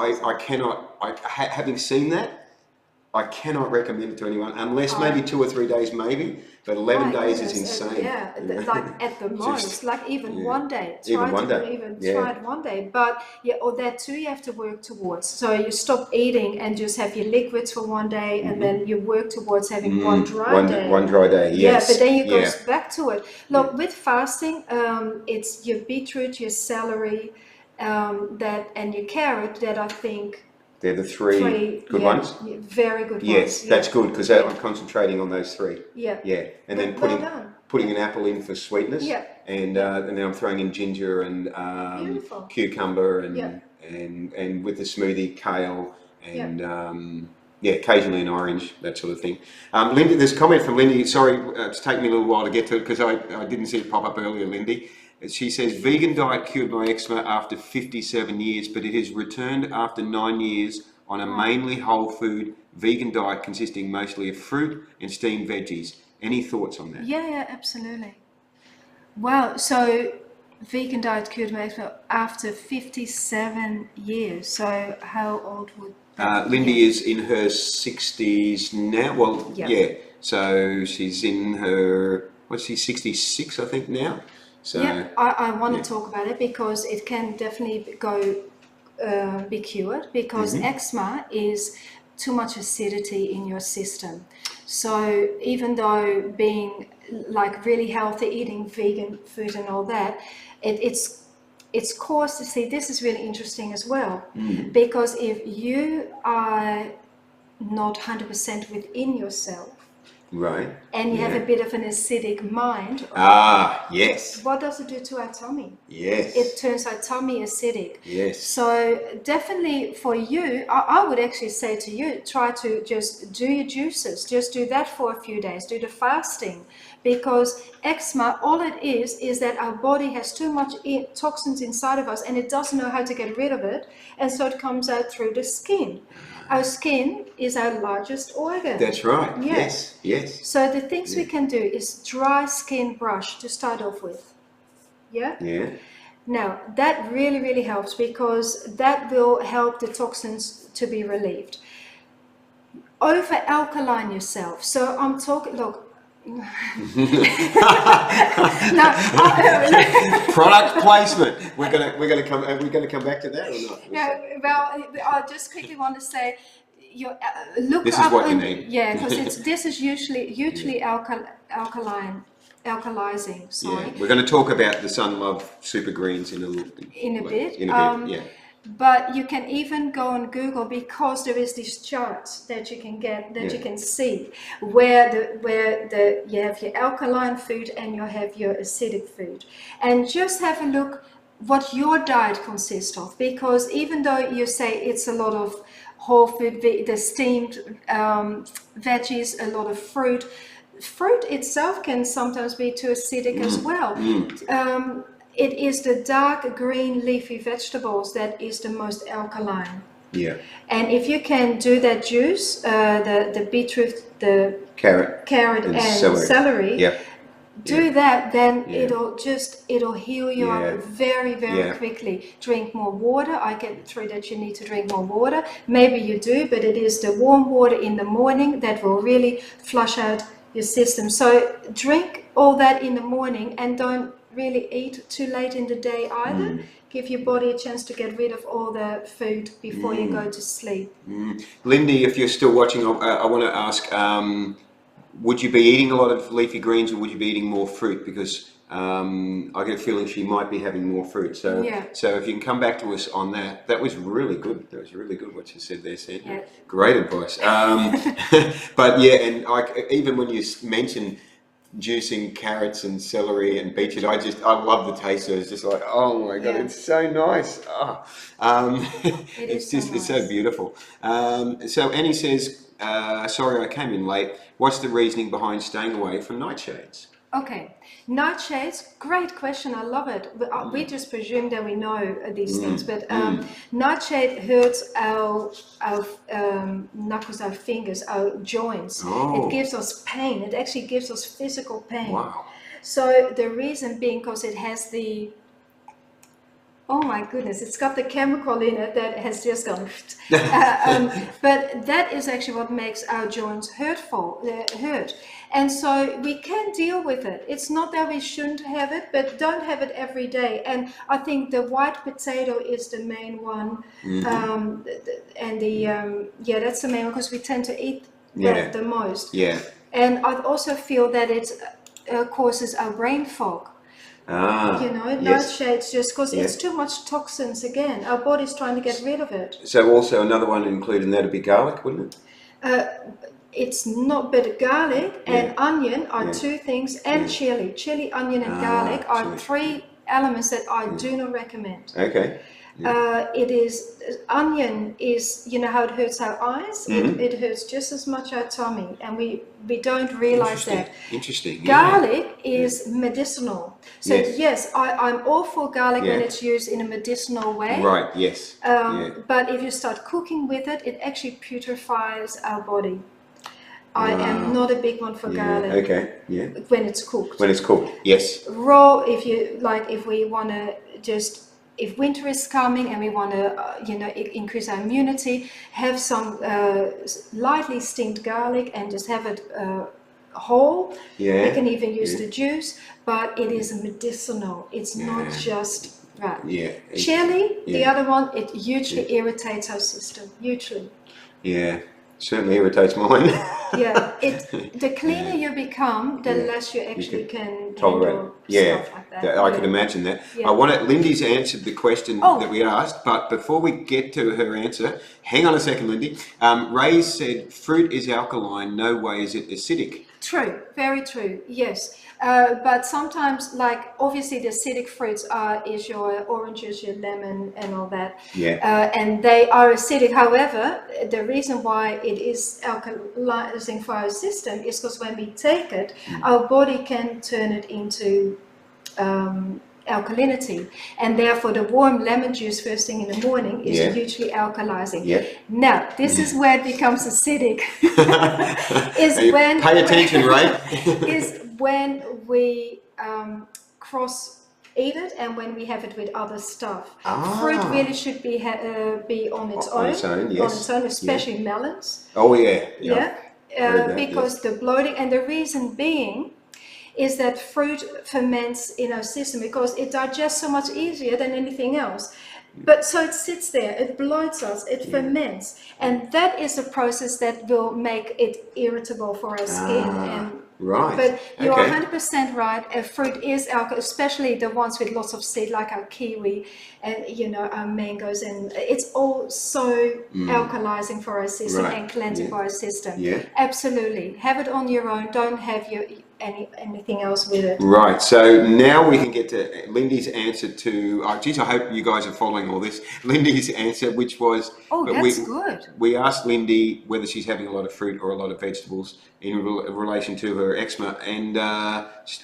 having seen that, I cannot recommend it to anyone unless maybe 2 or 3 days maybe. But 11 days is insane. Yeah, like at the most, like even one day. Try it one day. But or that too, you have to work towards. So you stop eating and just have your liquids for one day, and then you work towards having one dry day. One dry day, yes. Yeah, but then you go back to it. Look, with fasting, it's your beetroot, your celery, and your carrot that I think. They're the three good ones? Very good ones. Yes, that's good because I'm concentrating on those 3. Yeah. Yeah, and then putting an apple in for sweetness. Yeah. And then I'm throwing in ginger and cucumber and with the smoothie, kale and occasionally an orange, that sort of thing. Lindy, there's a comment from Lindy. Sorry, it's taken me a little while to get to it because I didn't see it pop up earlier, Lindy. She says, vegan diet cured my eczema after 57 years, but it has returned after 9 years on a mainly whole food vegan diet consisting mostly of fruit and steamed veggies. Any thoughts on that? Yeah, absolutely. Wow, so vegan diet cured my eczema after 57 years. So how old would Lindy is in her 60s now. Well, so she's in her, 66, I think, now. So, I want to talk about it because it can definitely be cured because eczema is too much acidity in your system. So even though being like really healthy, eating vegan food and all that, it's caused to see, this is really interesting as well, because if you are not 100% within yourself, right, and you have a bit of an acidic mind. Yes. What does it do to our tummy? Yes. It turns our tummy acidic. Yes. So definitely for you, I would actually say to you, try to just do your juices. Just do that for a few days. Do the fasting. Because eczema, all it is that our body has too much toxins inside of us and it doesn't know how to get rid of it. And so it comes out through the skin. Our skin is our largest organ. That's right. Yes. So the things we can do is dry skin brush to start off with. Yeah? Now, that really, really helps because that will help the toxins to be relieved. Over alkaline yourself. So I'm talking, look. Product placement. We're gonna come back to that or not? Yeah. Well, I just quickly want to say, look. This is what you need. Yeah, because this is usually alkalizing. Sorry. Yeah. We're going to talk about the Sun Love Super Greens in a bit. Yeah. But you can even go on Google because there is these charts that you can get, that you can see where you have your alkaline food and you have your acidic food, and just have a look what your diet consists of. Because even though you say it's a lot of whole food, the steamed veggies, a lot of fruit itself can sometimes be too acidic as well. It is the dark green leafy vegetables that is the most alkaline. Yeah. And if you can do that juice, the beetroot, the carrot and celery, yeah. do that, then it'll heal you up very, very Yeah. quickly. Drink more water. I get through that you need to drink more water. Maybe you do, but it is the warm water in the morning that will really flush out your system. So drink all that in the morning, and don't really eat too late in the day either. Give your body a chance to get rid of all the food before you go to sleep. Lindy, if you're still watching, I want to ask, would you be eating a lot of leafy greens, or would you be eating more fruit? Because I get a feeling she might be having more fruit. So if you can come back to us on that. That was really good. That was really good what you said there, Sandra. Yeah. Great advice. But yeah, and even when you mentioned juicing carrots and celery and beetroot, I love the taste of it. It's just like, oh my God, it's so nice. It's so beautiful. So Annie says, sorry I came in late. What's the reasoning behind staying away from nightshades? Okay, nightshades, great question. I love it. We just presume that we know these things, but nightshade hurts our knuckles, our fingers, our joints. It gives us pain. It actually gives us physical pain. Wow. So the reason being because it has the, oh my goodness, it's got the chemical in it that has just gone. But that is actually what makes our joints hurt. And so we can deal with it. It's not that we shouldn't have it, but don't have it every day. And I think the white potato is the main one. And that's the main one because we tend to eat that the most. Yeah. And I also feel that it causes our brain fog. Nightshades, just because it's too much toxins again. Our body's trying to get rid of it. So also another one included in that would be garlic, wouldn't it? It's not, but garlic and onion are two things, and chili. Chili, onion, and garlic are three elements that I do not recommend. Okay. It is, onion is, you know how it hurts our eyes? It hurts just as much our tummy, and we don't realize that. Interesting. Garlic is medicinal. So yes, I'm all for garlic when it's used in a medicinal way. Right, yes. But if you start cooking with it, it actually putrefies our body. I am not a big one for garlic. Okay, when it's cooked. When it's cooked, yes. Raw, if you like, if we want to just, if winter is coming and we want to, increase our immunity, have some lightly steamed garlic and just have it whole. Yeah. You can even use the juice, but it is medicinal. It's not just right. Yeah. Chili, the other one, it hugely irritates our system. Hugely. Yeah. Certainly irritates mine. The cleaner you become, the less you actually can tolerate stuff like that. I can imagine that. I want to, Lindy's answered the question that we asked, but before we get to her answer, hang on a second, Lindy. Ray said, fruit is alkaline, no way is it acidic. True, very true, yes. But sometimes, like, obviously the acidic fruits is your oranges, your lemon and all that. Yeah. And they are acidic. However, the reason why it is alkalizing for our system is because when we take it, our body can turn it into alkalinity, and therefore the warm lemon juice first thing in the morning is hugely alkalizing. Now, this is where it becomes acidic. Pay attention, right? Is when we cross eat it and when we have it with other stuff. Fruit really should be on its own. On its own, especially melons. Oh yeah. Because the bloating, and the reason being is that fruit ferments in our system because it digests so much easier than anything else. But so it sits there, it bloats us, it ferments, and that is a process that will make it irritable for our skin. Right. But you're 100% right. Fruit is alkaline, especially the ones with lots of seed, like our kiwi and our mangoes, and it's all so alkalizing for our system and cleansing for our system. Yeah. Absolutely. Have it on your own. Don't have anything else with it. Right, so now we can get to Lindy's answer to, geez, I hope you guys are following all this. Lindy's answer, which was, that's good. We asked Lindy whether she's having a lot of fruit or a lot of vegetables in relation to her eczema, and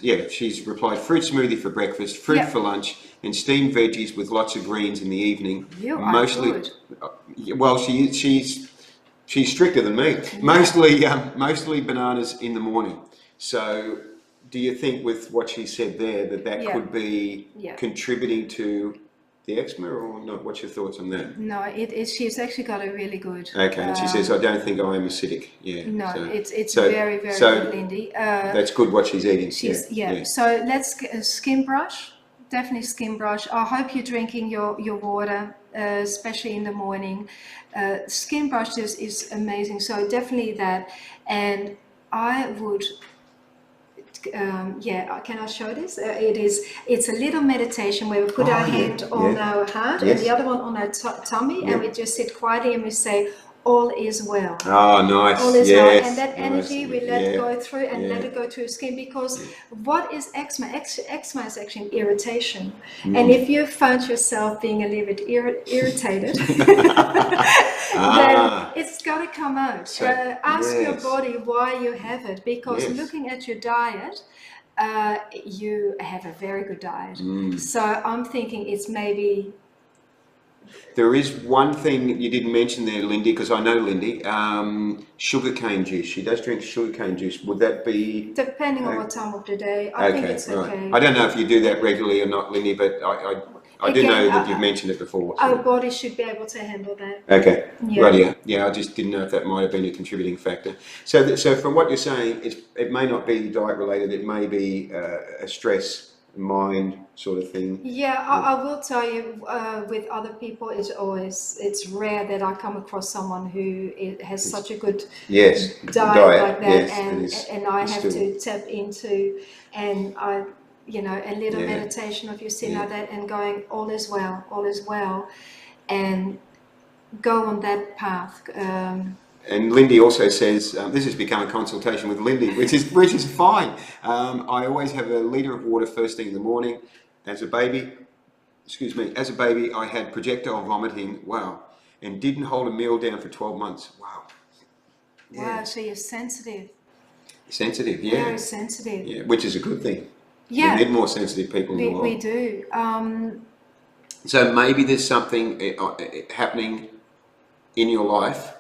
yeah, she's replied fruit smoothie for breakfast, fruit for lunch, and steamed veggies with lots of greens in the evening. You mostly, are good. Well, she's stricter than me. Yeah. Mostly bananas in the morning. So, do you think with what she said there that could be contributing to the eczema, or not? What's your thoughts on that? No, she's actually got a really good. Okay, and she says, I don't think I am acidic. Yeah. No, it's very, very good, Lindy. That's good what she's eating. So let's skin brush. Definitely skin brush. I hope you're drinking your water, especially in the morning. Skin brush is amazing. So definitely that. And I would. Can I show this? It's a little meditation where we put our hand on our heart and the other one on our tummy, and we just sit quietly and we say, all is well. Oh, nice. All is well. And that energy we let go through and let it go through skin, because what is eczema? Eczema is actually an irritation. And if you found yourself being a little bit irritated, then it's got to come out. Ask your body why you have it, because looking at your diet, you have a very good diet. So I'm thinking it's maybe... There is one thing you didn't mention there, Lindy, because I know Lindy, sugarcane juice. She does drink sugarcane juice. Would that be... Depending on what time of the day. I think it's okay. I don't know if you do that regularly or not, Lindy, but I do know that you've mentioned it before. So. Our body should be able to handle that. Okay, right, yeah, I just didn't know if that might have been a contributing factor. So from what you're saying, it may not be diet related, it may be a stress, mind sort of thing. I will tell you, with other people, it's rare that I come across someone who has such a good diet like that, and I have to tap into, and I, a little meditation of you sitting like that and going, all is well, and go on that path. And Lindy also says, this has become a consultation with Lindy, which is fine. I always have a litre of water first thing in the morning. As a baby, I had projectile vomiting, and didn't hold a meal down for 12 months. Wow. Yeah. Wow, so you're sensitive. Sensitive, yeah. Very sensitive. Yeah, which is a good thing. Yeah. We need more sensitive people in the world. We do. So maybe there's something happening in your life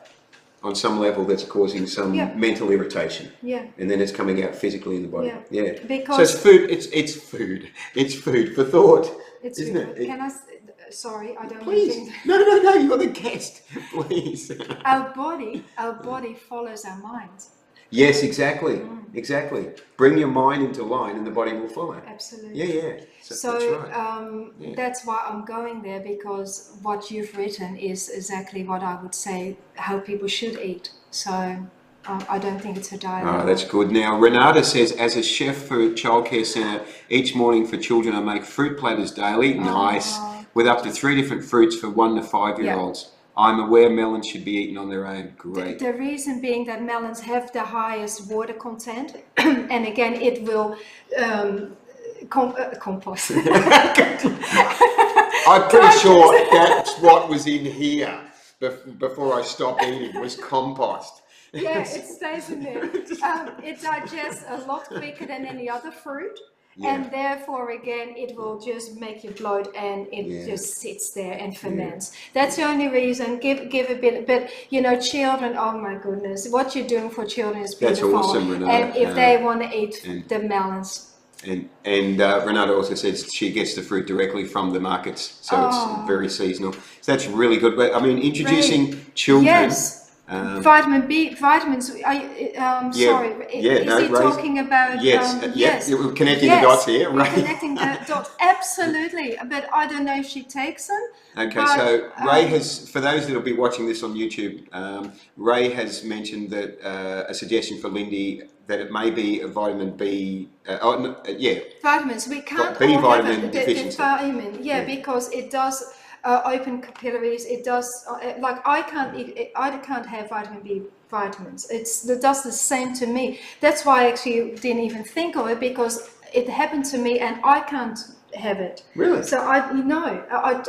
on some level that's causing some mental irritation. Yeah. And then it's coming out physically in the body. Yeah. Because so it's food. It's food. It's food for thought. Isn't it? Can I? Sorry, I don't. Please. No. You're the guest. Please. Our body follows our minds. Yes, exactly. Exactly. Bring your mind into line, and the body will follow. Absolutely. Yeah. So that's right. That's why I'm going there, because what you've written is exactly what I would say how people should eat. So I don't think it's a diet. Oh, that's good. Now, Renata says, as a chef for a childcare centre, each morning for children I make fruit platters daily. Nice. With up to 3 different fruits for 1 to 5-year-olds. I'm aware melons should be eaten on their own. Great. The reason being that melons have the highest water content, and again, it will compost. I'm pretty sure that's what was in here before I stopped eating, was compost. Yeah, it stays in there. It digests a lot quicker than any other fruit. And therefore, again, it will just make you bloat, and it just sits there and ferments. That's the only reason. Give a bit, but children. Oh my goodness, what you're doing for children is beautiful. That's awesome, Renata. And if they want to eat the melons. And Renata also says she gets the fruit directly from the markets, so it's very seasonal. So that's really good. But I mean, introducing children. Yes. Vitamin B, vitamins. Sorry, is he talking about? Yes. We're connecting the dots here, right? We're connecting the dots, absolutely. But I don't know if she takes them. Okay, so Ray has, for those that will be watching this on YouTube, Ray has mentioned that a suggestion for Lindy that it may be a vitamin B. Vitamins. We can't B all vitamin have deficiency. the vitamin. Because it does. open capillaries. It does, like I can't have vitamin B vitamins. It does the same to me. That's why I actually didn't even think of it, because it happened to me and I can't have it. Really? So I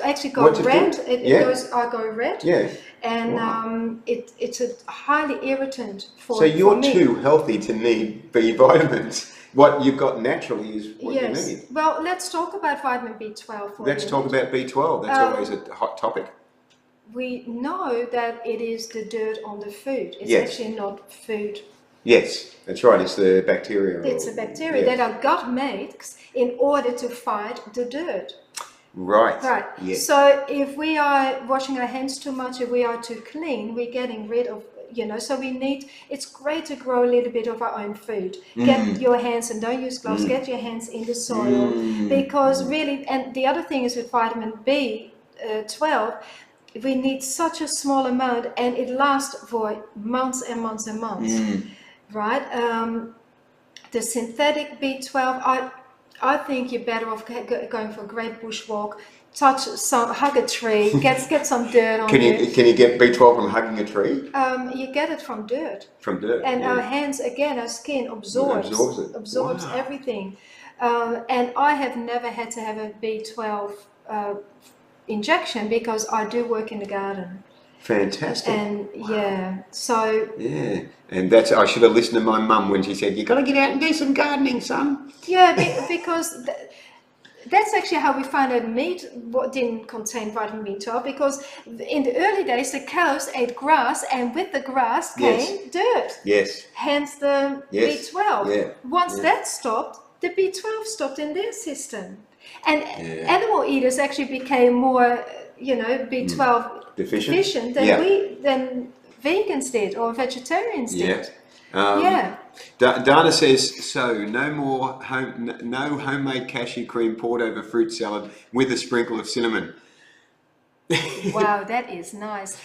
actually go red. I go red. Yeah. And it's a highly irritant for. So you're for me. too healthy to need B vitamins. What you've got naturally is what you need. Well, let's talk about vitamin B12 for Let's talk about B12. That's always a hot topic. We know that it is the dirt on the food. It's actually not food. Yes, that's right. It's the bacteria. It's the bacteria that our gut makes in order to fight the dirt. Right. Right. Yes. So if we are washing our hands too much, if we are too clean, we're getting rid of, so we need, it's great to grow a little bit of our own food. Get your hands, and don't use gloves, get your hands in the soil. Because really, and the other thing is with vitamin B12, we need such a small amount and it lasts for months and months and months. Right? The synthetic B12, I think you're better off going for a great bushwalk, hug a tree, get some dirt on you. Can you get B12 from hugging a tree? You get it from dirt. From dirt. And our hands, again, our skin absorbs everything. And I have never had to have a B12 injection because I do work in the garden. Fantastic. And and that's, I should have listened to my mum when she said, you got to get out and do some gardening, son. Yeah, because that's actually how we found out meat didn't contain vitamin B12, because in the early days the cows ate grass, and with the grass came dirt. Yes. Hence the B12. Yeah. Once that stopped, the B12 stopped in their system. And animal eaters actually became more, B12 deficient than vegans did, or vegetarians did. Dana says, so no homemade cashew cream poured over fruit salad with a sprinkle of cinnamon. Wow, that is nice.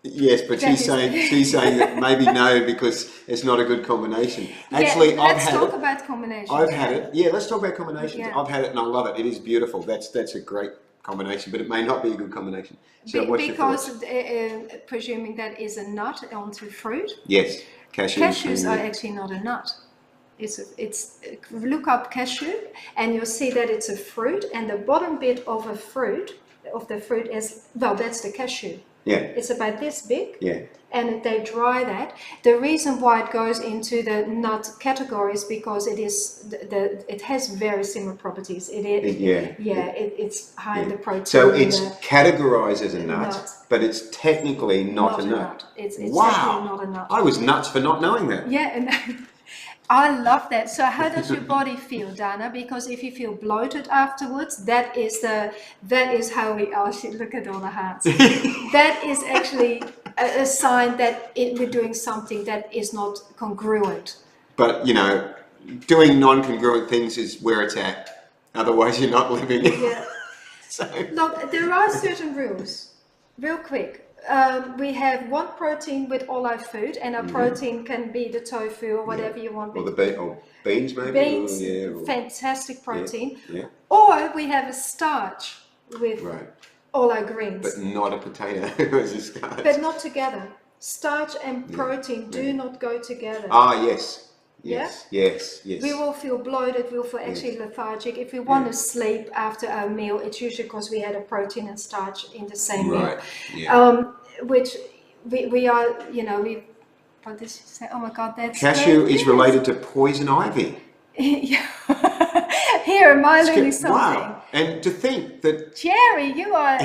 Yes, but she's saying that maybe no, because it's not a good combination. Actually, let's talk about combinations. I've had it. Yeah, let's talk about combinations. Yeah. I've had it and I love it. It is beautiful. That's a great combination, but it may not be a good combination. So because presuming that is a nut onto fruit. Yes, cashews are actually not a nut. It's look up cashew and you'll see that it's a fruit, and the bottom bit of the fruit is, well, that's the cashew. Yeah. It's about this big. Yeah. And they dry that. The reason why it goes into the nut category is because it has very similar properties. It's high in the protein. So it's categorized as a nut, but it's technically not a nut. It's definitely not a nut. I was nuts for not knowing that. Yeah, and I love that. So how does your body feel, Dana? Because if you feel bloated afterwards, that is how we look at all the hearts. That is actually a sign that we're doing something that is not congruent. But doing non-congruent things is where it's at. Otherwise, you're not living. Yeah. Look, there are certain rules. Real quick. We have one protein with all our food, and our protein can be the tofu or whatever you want. Or beans, maybe. Beans, fantastic protein. Yeah. Or we have a starch with all our greens. But not a potato as a starch. But not together. Starch and protein do not go together. Ah, yes. Yes. We will feel bloated, we'll feel actually lethargic. If we want to sleep after our meal, it's usually because we had a protein and starch in the same meal. Yeah. Which we are, but this say, oh my God, that's cashew is related to poison ivy. Here am I learning something. Wow. And to think that Jerry, you are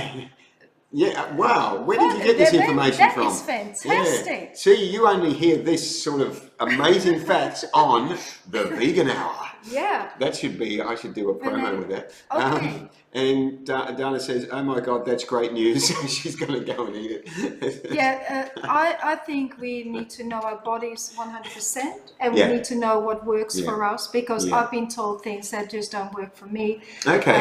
yeah, wow. Where did you get this information from? That is fantastic. Yeah. See, you only hear this sort of amazing facts on the Vegan Hour. Yeah. That should be, I should do a promo with that. Okay. And Dana says, oh my God, that's great news. She's going to go and eat it. Yeah, I think we need to know our bodies 100%, and we need to know what works for us, because I've been told things that just don't work for me. Okay.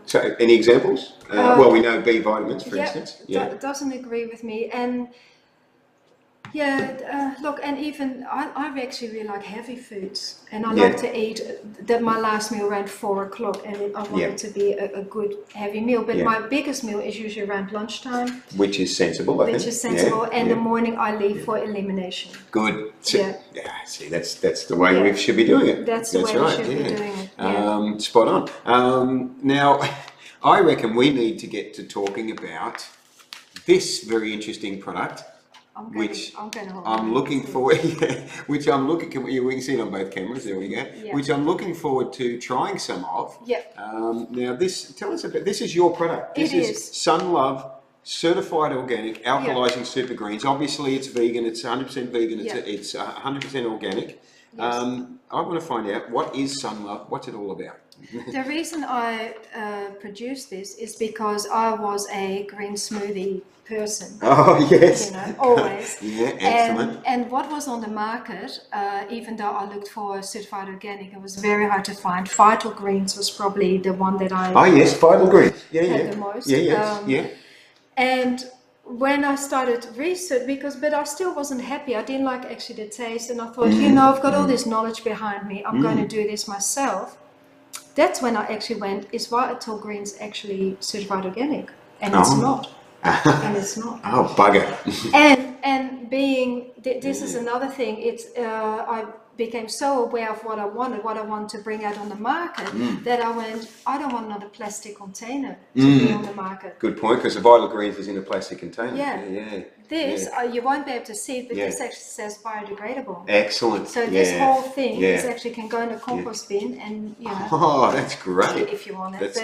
So any examples? Well, we know B vitamins, for instance. Yeah, doesn't agree with me. And Yeah, look, and even I actually really like heavy foods, and I Yeah. like to eat. That my last meal around 4 o'clock, and I want Yeah. it to be a good heavy meal. But Yeah. my biggest meal is usually around lunchtime, Which is sensible, I think. which is sensible. Yeah. And Yeah. the morning I leave for elimination. Good. So, Yeah. See, that's the way we should be doing it. That's the way we right. should be doing it. Yeah. Spot on. Now, I reckon we need to get to talking about this very interesting product, which I'm looking forward. Which I'm looking. We can see it on both cameras. There we go. Yeah. Which I'm looking forward to trying some of. Yeah. Now, tell us about. This is your product. This is Sun Love Certified Organic Alkalizing Super Greens. Obviously, it's vegan. It's 100% vegan. It's 100% organic. Yes. I want to find out, what is Sun Love? What's it all about? The reason I produced this is because I was a green smoothie person. Oh, yes. You know, always. Yeah, excellent. And what was on the market, even though I looked for certified organic, it was very hard to find. Vital Greens was probably the one that I Oh, yes, Vital Greens. had the most. Yeah. And when I started research, but I still wasn't happy. I didn't like actually the taste, and I thought, I've got all this knowledge behind me. I'm going to do this myself. That's when I actually went, is Vital Greens actually certified organic? And it's not. And it's not. Oh, bugger. and being, this is another thing, I became so aware of what I want to bring out on the market, that I went, I don't want another plastic container to be on the market. Good point, because the Vital Greens is in a plastic container. Yeah. This, you won't be able to see it, but this actually says biodegradable. Excellent. So this whole thing is actually can go in a compost bin, and Oh, that's great. if you want it.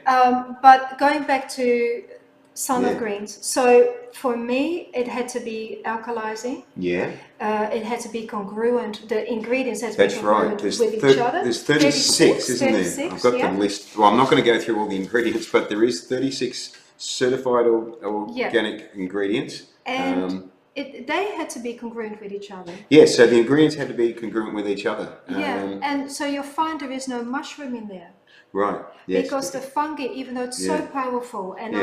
But, but going back to Sun of Greens, so for me it had to be alkalizing. Yeah. It had to be congruent. The ingredients had to That's be congruent right. with each other. There's 36, isn't there? 36, I've got the list. Well, I'm not going to go through all the ingredients, but there is 36 certified organic ingredients. And they had to be congruent with each other. Yes, so the ingredients had to be congruent with each other. And so you'll find there is no mushroom in there. Right. Yes. Because the fungi, even though it's so powerful, and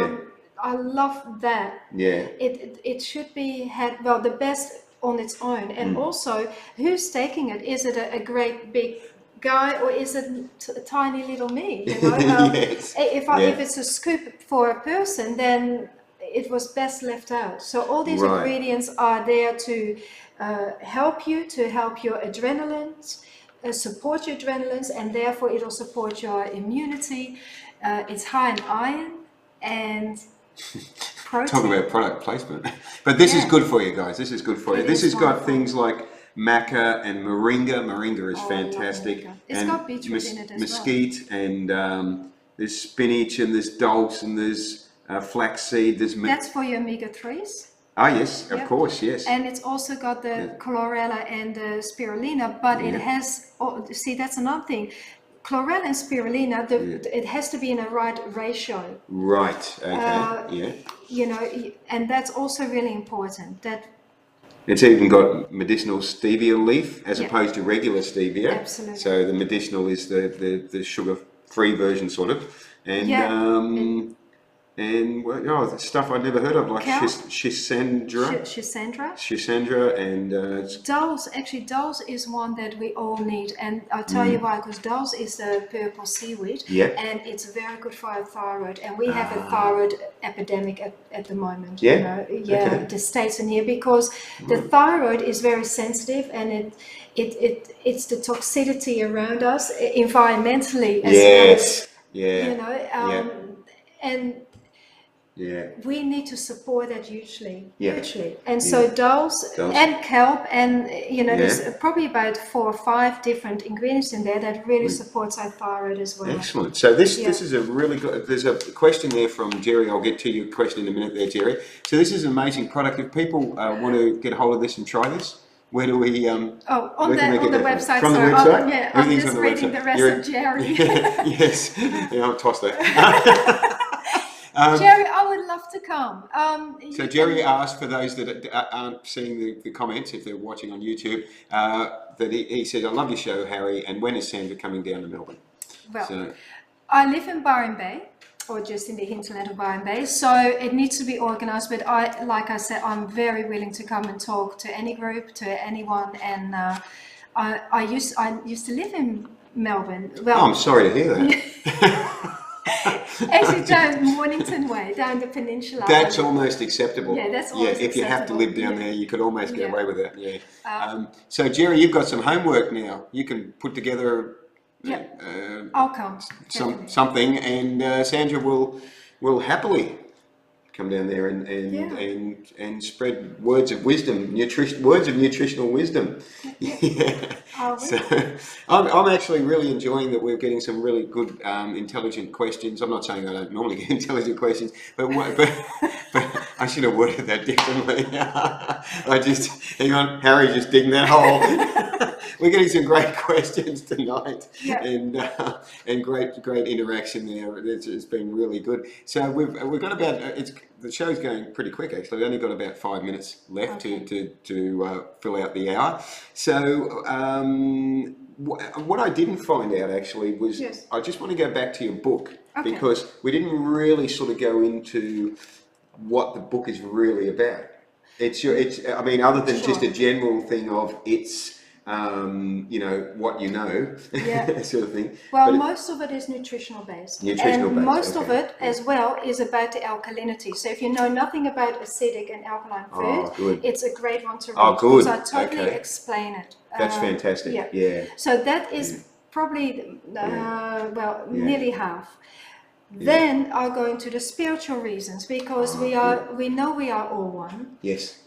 I love that. Yeah. It should be the best on its own, and also who's taking it? Is it a great big guy, or is it a tiny little me? You know? Yes. If it's a scoop for a person, then it was best left out. So all these ingredients are there to help your adrenalines, support your adrenalines, and therefore it'll support your immunity. It's high in iron and protein. Talk about product placement. But this is good for you guys. This is good for you. This has got things like maca and moringa. Moringa is fantastic. It's got beetroot in it as mesquite, and there's spinach, and there's dulse, and there's flaxseed. That's for your omega-3s. Ah, yes, of course, yes. And it's also got the chlorella and the spirulina, but it has, see, that's another thing. Chlorella and spirulina, it has to be in a right ratio. Right, okay, You know, and that's also really important. That it's even got medicinal stevia leaf as opposed to regular stevia. Absolutely. So the medicinal is the sugar-free version, sort of. And the stuff I'd never heard of, like Schisandra, and dulse. Actually, dulse is one that we all need, and I'll tell you why. Because dulse is the purple seaweed, and it's very good for our thyroid. And we have a thyroid epidemic at the moment. The states in here, because the thyroid is very sensitive, and it's the toxicity around us environmentally as well as, and we need to support that hugely. And so dulse and kelp, and there's probably about 4 or 5 different ingredients in there that really supports our thyroid as well. Excellent. So this is a really good. There's a question there from Jerry. I'll get to your question in a minute there, Jerry. So this is an amazing product. If people want to get a hold of this and try this, where do we? On the website. From the website. I'm just reading the rest of Jerry. Yes. I'll toss that. Jerry, I would love to come. So Jerry asked, for those that aren't seeing the comments, if they're watching on YouTube, that he said, "I love your show, Harry, and when is Sandra coming down to Melbourne?" Well, I live in Byron Bay, or just in the hinterland of Byron Bay. So it needs to be organized, but like I said, I'm very willing to come and talk to any group, to anyone. And I used to live in Melbourne. Well, I'm sorry to hear that. Actually, down Mornington Way, down the peninsula. That's almost acceptable. Yeah, that's almost if you have to live down there, you could almost get away with that. Yeah. So Jerry, you've got some homework now. You can put together. I'll come. Something, and Sandra will happily come down there and spread words of wisdom, words of nutritional wisdom. Yeah. So I'm actually really enjoying that we're getting some really good, intelligent questions. I'm not saying I don't normally get intelligent questions, but I should have worded that differently. Hang on, Harry just digging that hole. We're getting some great questions tonight, and great interaction there. It's been really good. So we've got about the show's going pretty quick actually. We've only got about 5 minutes left to fill out the hour. So what I didn't find out actually was I just want to go back to your book because we didn't really sort of go into what the book is really about. I mean, other than just a general thing of it's. What you know, sort of thing. Well, most of it is nutritional based. Most of it as well is about the alkalinity. So if you know nothing about acidic and alkaline food, it's a great one to read because I totally explain it. That's fantastic. Yeah. So that is probably nearly half. Then I'll go into the spiritual reasons because we know we are all one. Yes.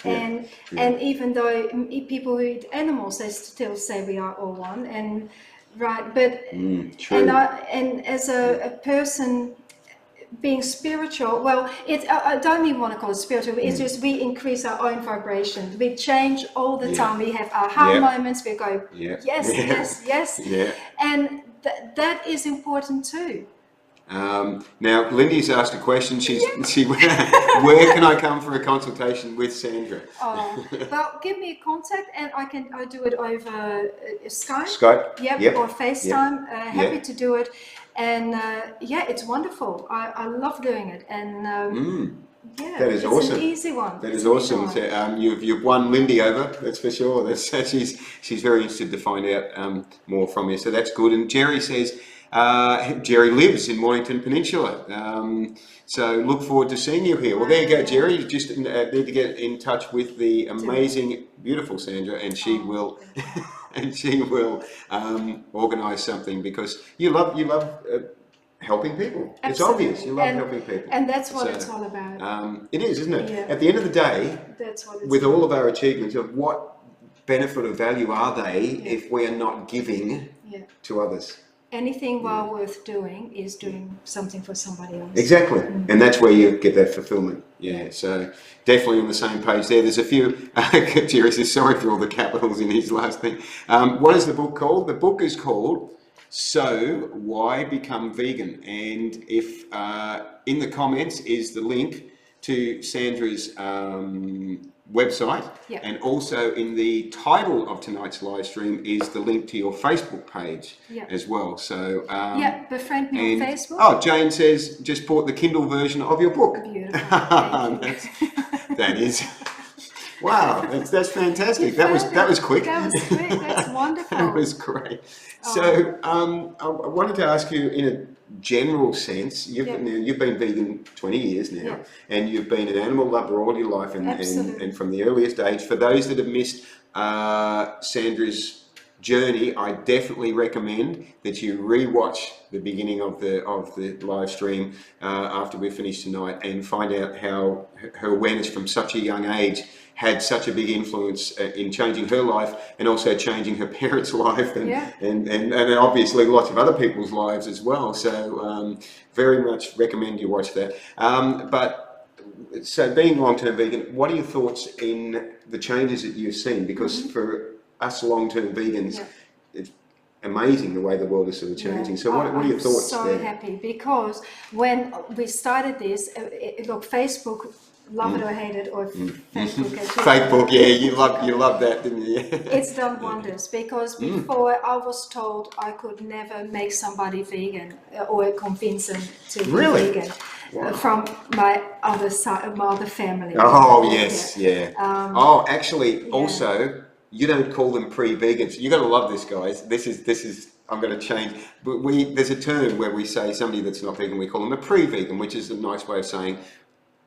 And even though people who eat animals, they still say we are all one, and and as a person being spiritual, well, I don't even want to call it spiritual. It's just we increase our own vibration. We change all the time. We have aha moments. We go yes, and that is important too. Now, Lindy's asked a question. Where can I come for a consultation with Sandra? Well, give me a contact, and I do it over Skype. Skype. Or FaceTime. Happy to do it, and it's wonderful. I love doing it, and that is awesome. It's an easy one. That is awesome. You've won Lindy over. That's for sure. She's very interested to find out more from you. So that's good. And Jerry says. Jerry lives in Mornington Peninsula, so look forward to seeing you here. Well, there you go, Jerry. You just need to get in touch with the amazing, beautiful Sandra, and she will, organise something because you love helping people. Absolutely. It's obvious you love helping people, and that's what it's all about. It is, isn't it? Yeah. At the end of the day, that's what it's with all of our achievements, of what benefit or value are they if we are not giving to others? Anything well worth doing is doing something for somebody else. Exactly, and that's where you get that fulfillment. Yeah, so definitely on the same page there. There's a few. Jerry says sorry for all the capitals in his last thing. What is the book called? The book is called So Why Become Vegan, and if in the comments is the link to Sandra's website, and also in the title of tonight's live stream is the link to your Facebook page as well. So befriend me on Facebook. Oh, Jane says just bought the Kindle version of your book. Beautiful. That is. Wow, that's fantastic. That was quick. That was quick. That's wonderful. That was great. So I wanted to ask you in a general sense, you've been vegan 20 years now, and you've been an animal lover all your life, and from the earliest age. For those that have missed Sandra's journey, I definitely recommend that you re-watch the beginning of the live stream after we finish tonight and find out how her awareness from such a young age had such a big influence in changing her life and also changing her parents' life and obviously lots of other people's lives as well. So very much recommend you watch that. So being long-term vegan, what are your thoughts in the changes that you've seen? Because for us long-term vegans, it's amazing the way the world is sort of changing. So what are your thoughts there? I'm so happy because when we started this, look, Facebook love it or hate it, or Facebook. Facebook, yeah, you loved that, didn't you? It's done wonders, because before I was told I could never make somebody vegan or convince them to be vegan. Wow. From my other side, my other family. Oh yes, yeah. Also, you don't call them pre-vegans. You're gonna love this, guys. This is. I'm going to change. But there's a term where we say somebody that's not vegan, we call them a pre-vegan, which is a nice way of saying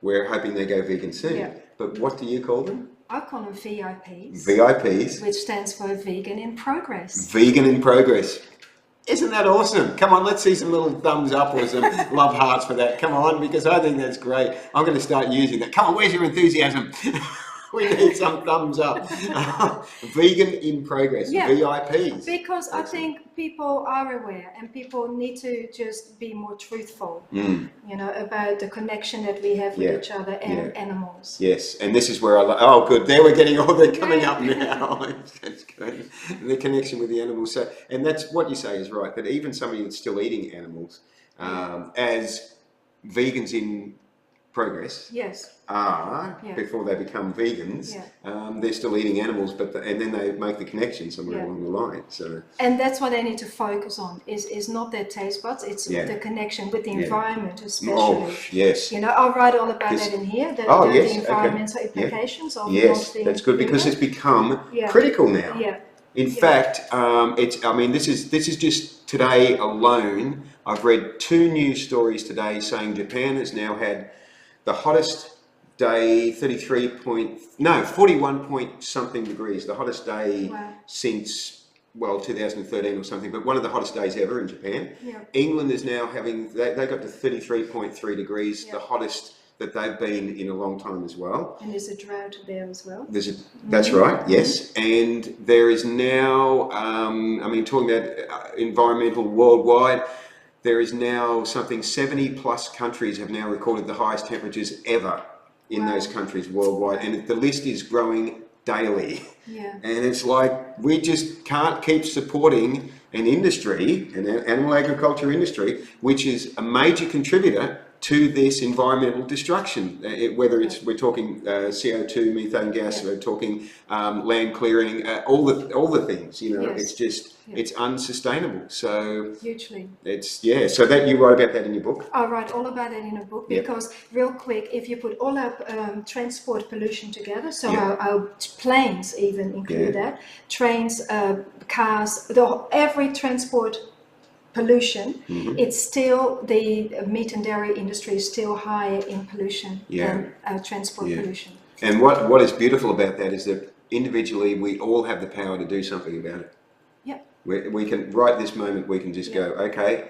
we're hoping they go vegan soon. Yeah. But what do you call them? I call them VIPs. VIPs. Which stands for Vegan in Progress. Vegan in Progress. Isn't that awesome? Come on, let's see some little thumbs up or some love hearts for that. Come on, because I think that's great. I'm going to start using that. Come on, where's your enthusiasm? We need some thumbs up. Vegan in Progress, VIPs. Because I think people are aware, and people need to just be more truthful, about the connection that we have with each other and animals. Yes, and this is where oh good, there we're getting all that coming up now. That's good. The connection with the animals. So, and that's what you say is right, that even somebody that's still eating animals, as vegans in progress before they become vegans, they're still eating animals, and then they make the connection somewhere along the line. So, and that's what they need to focus on, is not their taste buds, it's the connection with the environment, especially. Oh yes. I'll write all about that in here, the environmental implications of yes, that's good, because it's become critical now. In fact, this is just today alone. I've read 2 news stories today saying Japan has now had the hottest day, 41 point something degrees, the hottest day since, 2013 or something, but one of the hottest days ever in Japan. England is now having, they got to 33.3 degrees, the hottest that they've been in a long time as well. And there's a drought there as well. That's right, yes. And there is now, talking about environmental worldwide, there is now something 70 plus countries have now recorded the highest temperatures ever in those countries worldwide, and the list is growing daily. And it's like, we just can't keep supporting an industry, an animal agriculture industry, which is a major contributor to this environmental destruction, whether we're talking CO2, methane gas, we're talking land clearing, all the things. It's just it's unsustainable. So hugely. So that you write about that in your book. I write all about that in a book, because real quick, if you put all our transport pollution together, so our planes even include that, trains, cars, every transport pollution, it's still, the meat and dairy industry is still higher in pollution than transport pollution. And what is beautiful about that is that individually we all have the power to do something about it. We can, right this moment, we can just go, okay,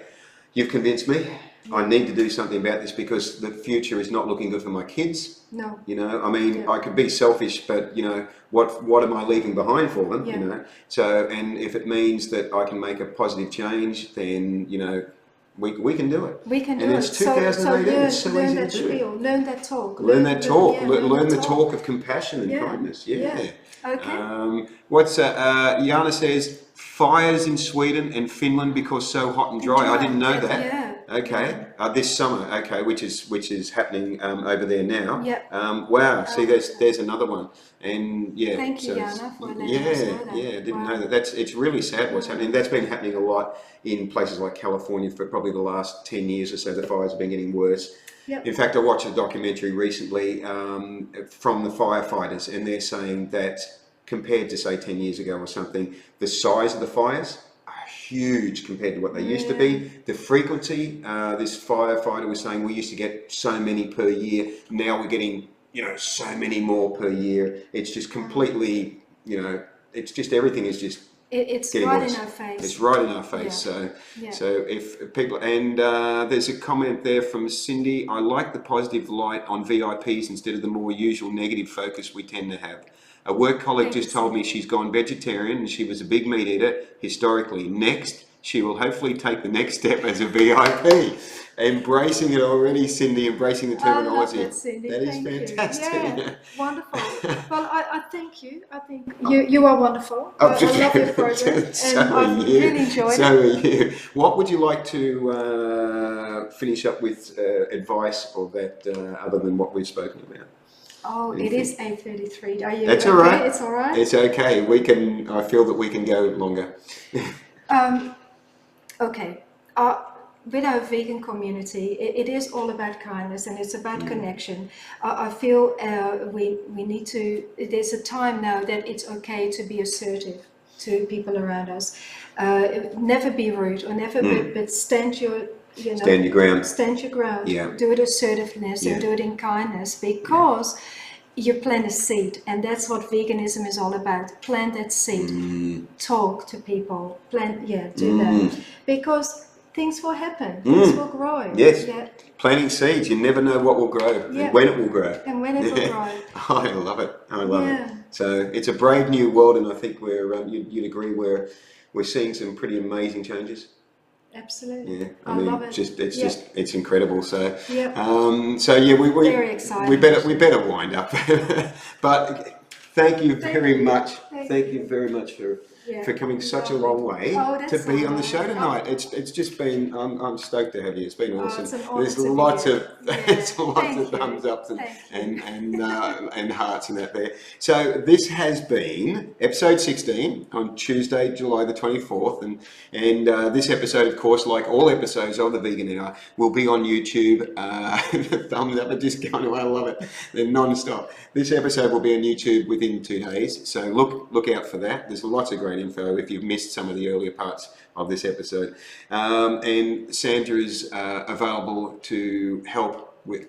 you've convinced me, I need to do something about this, because the future is not looking good for my kids. No. I could be selfish, but what am I leaving behind for them? So, and if it means that I can make a positive change, then we can do it. We can do it. And it's 2018. It's so easy to do. Learn that talk. Learn that talk. Learn the talk of compassion and kindness. Okay. Jana says, fires in Sweden and Finland because so hot and dry. I didn't know that. Okay. This summer. Okay, which is happening over there now. Wow. See, there's another one. And thank you, Jana, for letting us know that. I didn't know that. It's really sad what's happening. That's been happening a lot in places like California for probably the last 10 years or so. The fires have been getting worse. In fact, I watched a documentary recently from the firefighters, and they're saying that compared to, say, 10 years ago or something, the size of the fires are huge compared to what they used to be. The frequency, this firefighter was saying, we used to get so many per year. Now we're getting, so many more per year. It's just completely, it's just, everything is just it's getting right worse. in our face. It's right in our face. So if people, and there's a comment there from Cindy, I like the positive light on VIPs instead of the more usual negative focus we tend to have. A work colleague just told me she's gone vegetarian and she was a big meat eater historically. Next, she will hopefully take the next step as a VIP. Embracing it already, Cindy, embracing the terminology. I love that, Cindy. That is fantastic. Yeah, wonderful. Well, I thank you. I think you are wonderful. I love your program. So and I've really enjoyed it. So are you. What would you like to finish up with advice or that other than what we've spoken about? Oh, it is 8:33. Are you That's okay? all right. It's all right? It's okay. I feel that we can go longer. Okay. With our vegan community, it is all about kindness and it's about connection. I feel we need to, there's a time now that it's okay to be assertive to people around us. Never be rude or never, but stand your, Stand your ground. Stand your ground. Yeah. Do it assertiveness and do it in kindness, because you plant a seed, and that's what veganism is all about. Plant that seed. Talk to people. Do that. Because things will happen. Things will grow. Yes. Yeah. Planting seeds, you never know what will grow and when it will grow. And when it will grow. I love it. I love it. So it's a brave new world, and I think you'd agree we're seeing some pretty amazing changes. Absolutely. Yeah, I love it. It's incredible. So we very exciting. We better wind up. But thank you very much. Thank you very much for coming such a long way to be on the show tonight. It's just been I'm stoked to have you. It's been awesome. It's an honor. There's lots of thumbs ups and hearts and that there. So this has been episode 16 on Tuesday, July the 24th, and this episode, of course, like all episodes of the Vegan Hour, will be on YouTube. The thumbs up are just going away. I love it. They're non-stop. This episode will be on YouTube within 2 days, so look out for that. There's lots of great info if you've missed some of the earlier parts of this episode. And Sandra is available to help with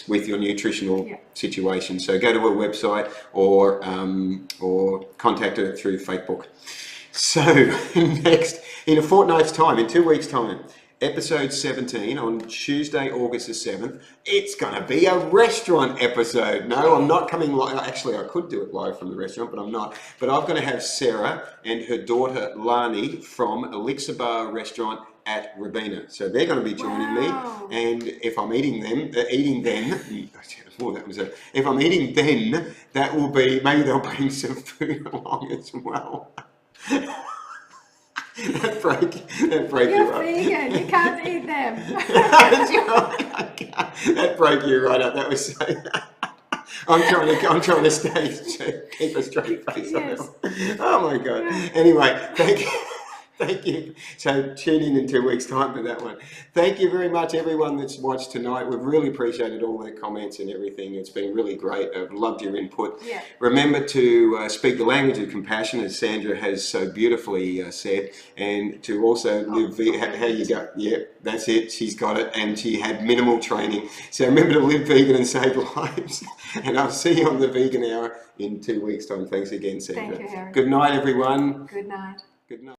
with your nutritional situation. So go to her website or contact her through Facebook. So next, in a fortnight's time, in 2 weeks' time, episode 17 on Tuesday, August the 7th. It's going to be a restaurant episode. No, I'm not coming live. Actually, I could do it live from the restaurant, but I'm not. But I'm going to have Sarah and her daughter Lani from Elixir Bar Restaurant at Rabina. So they're going to be joining me. And if I'm eating then, if I'm eating then, that will be, maybe they'll bring some food along as well. That break you up. You're vegan, you can't eat them. That broke you right up. That was so. I'm trying to keep a straight face on it. Oh my god. Anyway, thank you. Thank you. So tune in 2 weeks' time for that one. Thank you very much, everyone that's watched tonight. We've really appreciated all the comments and everything. It's been really great. I've loved your input. Yeah. Remember to speak the language of compassion, as Sandra has so beautifully said, and to also live how you go. Yeah, that's it. She's got it, and she had minimal training. So remember to live vegan and save lives. And I'll see you on the Vegan Hour in 2 weeks' time. Thanks again, Sandra. Thank you, Harry. Good night, everyone. Good night. Good night.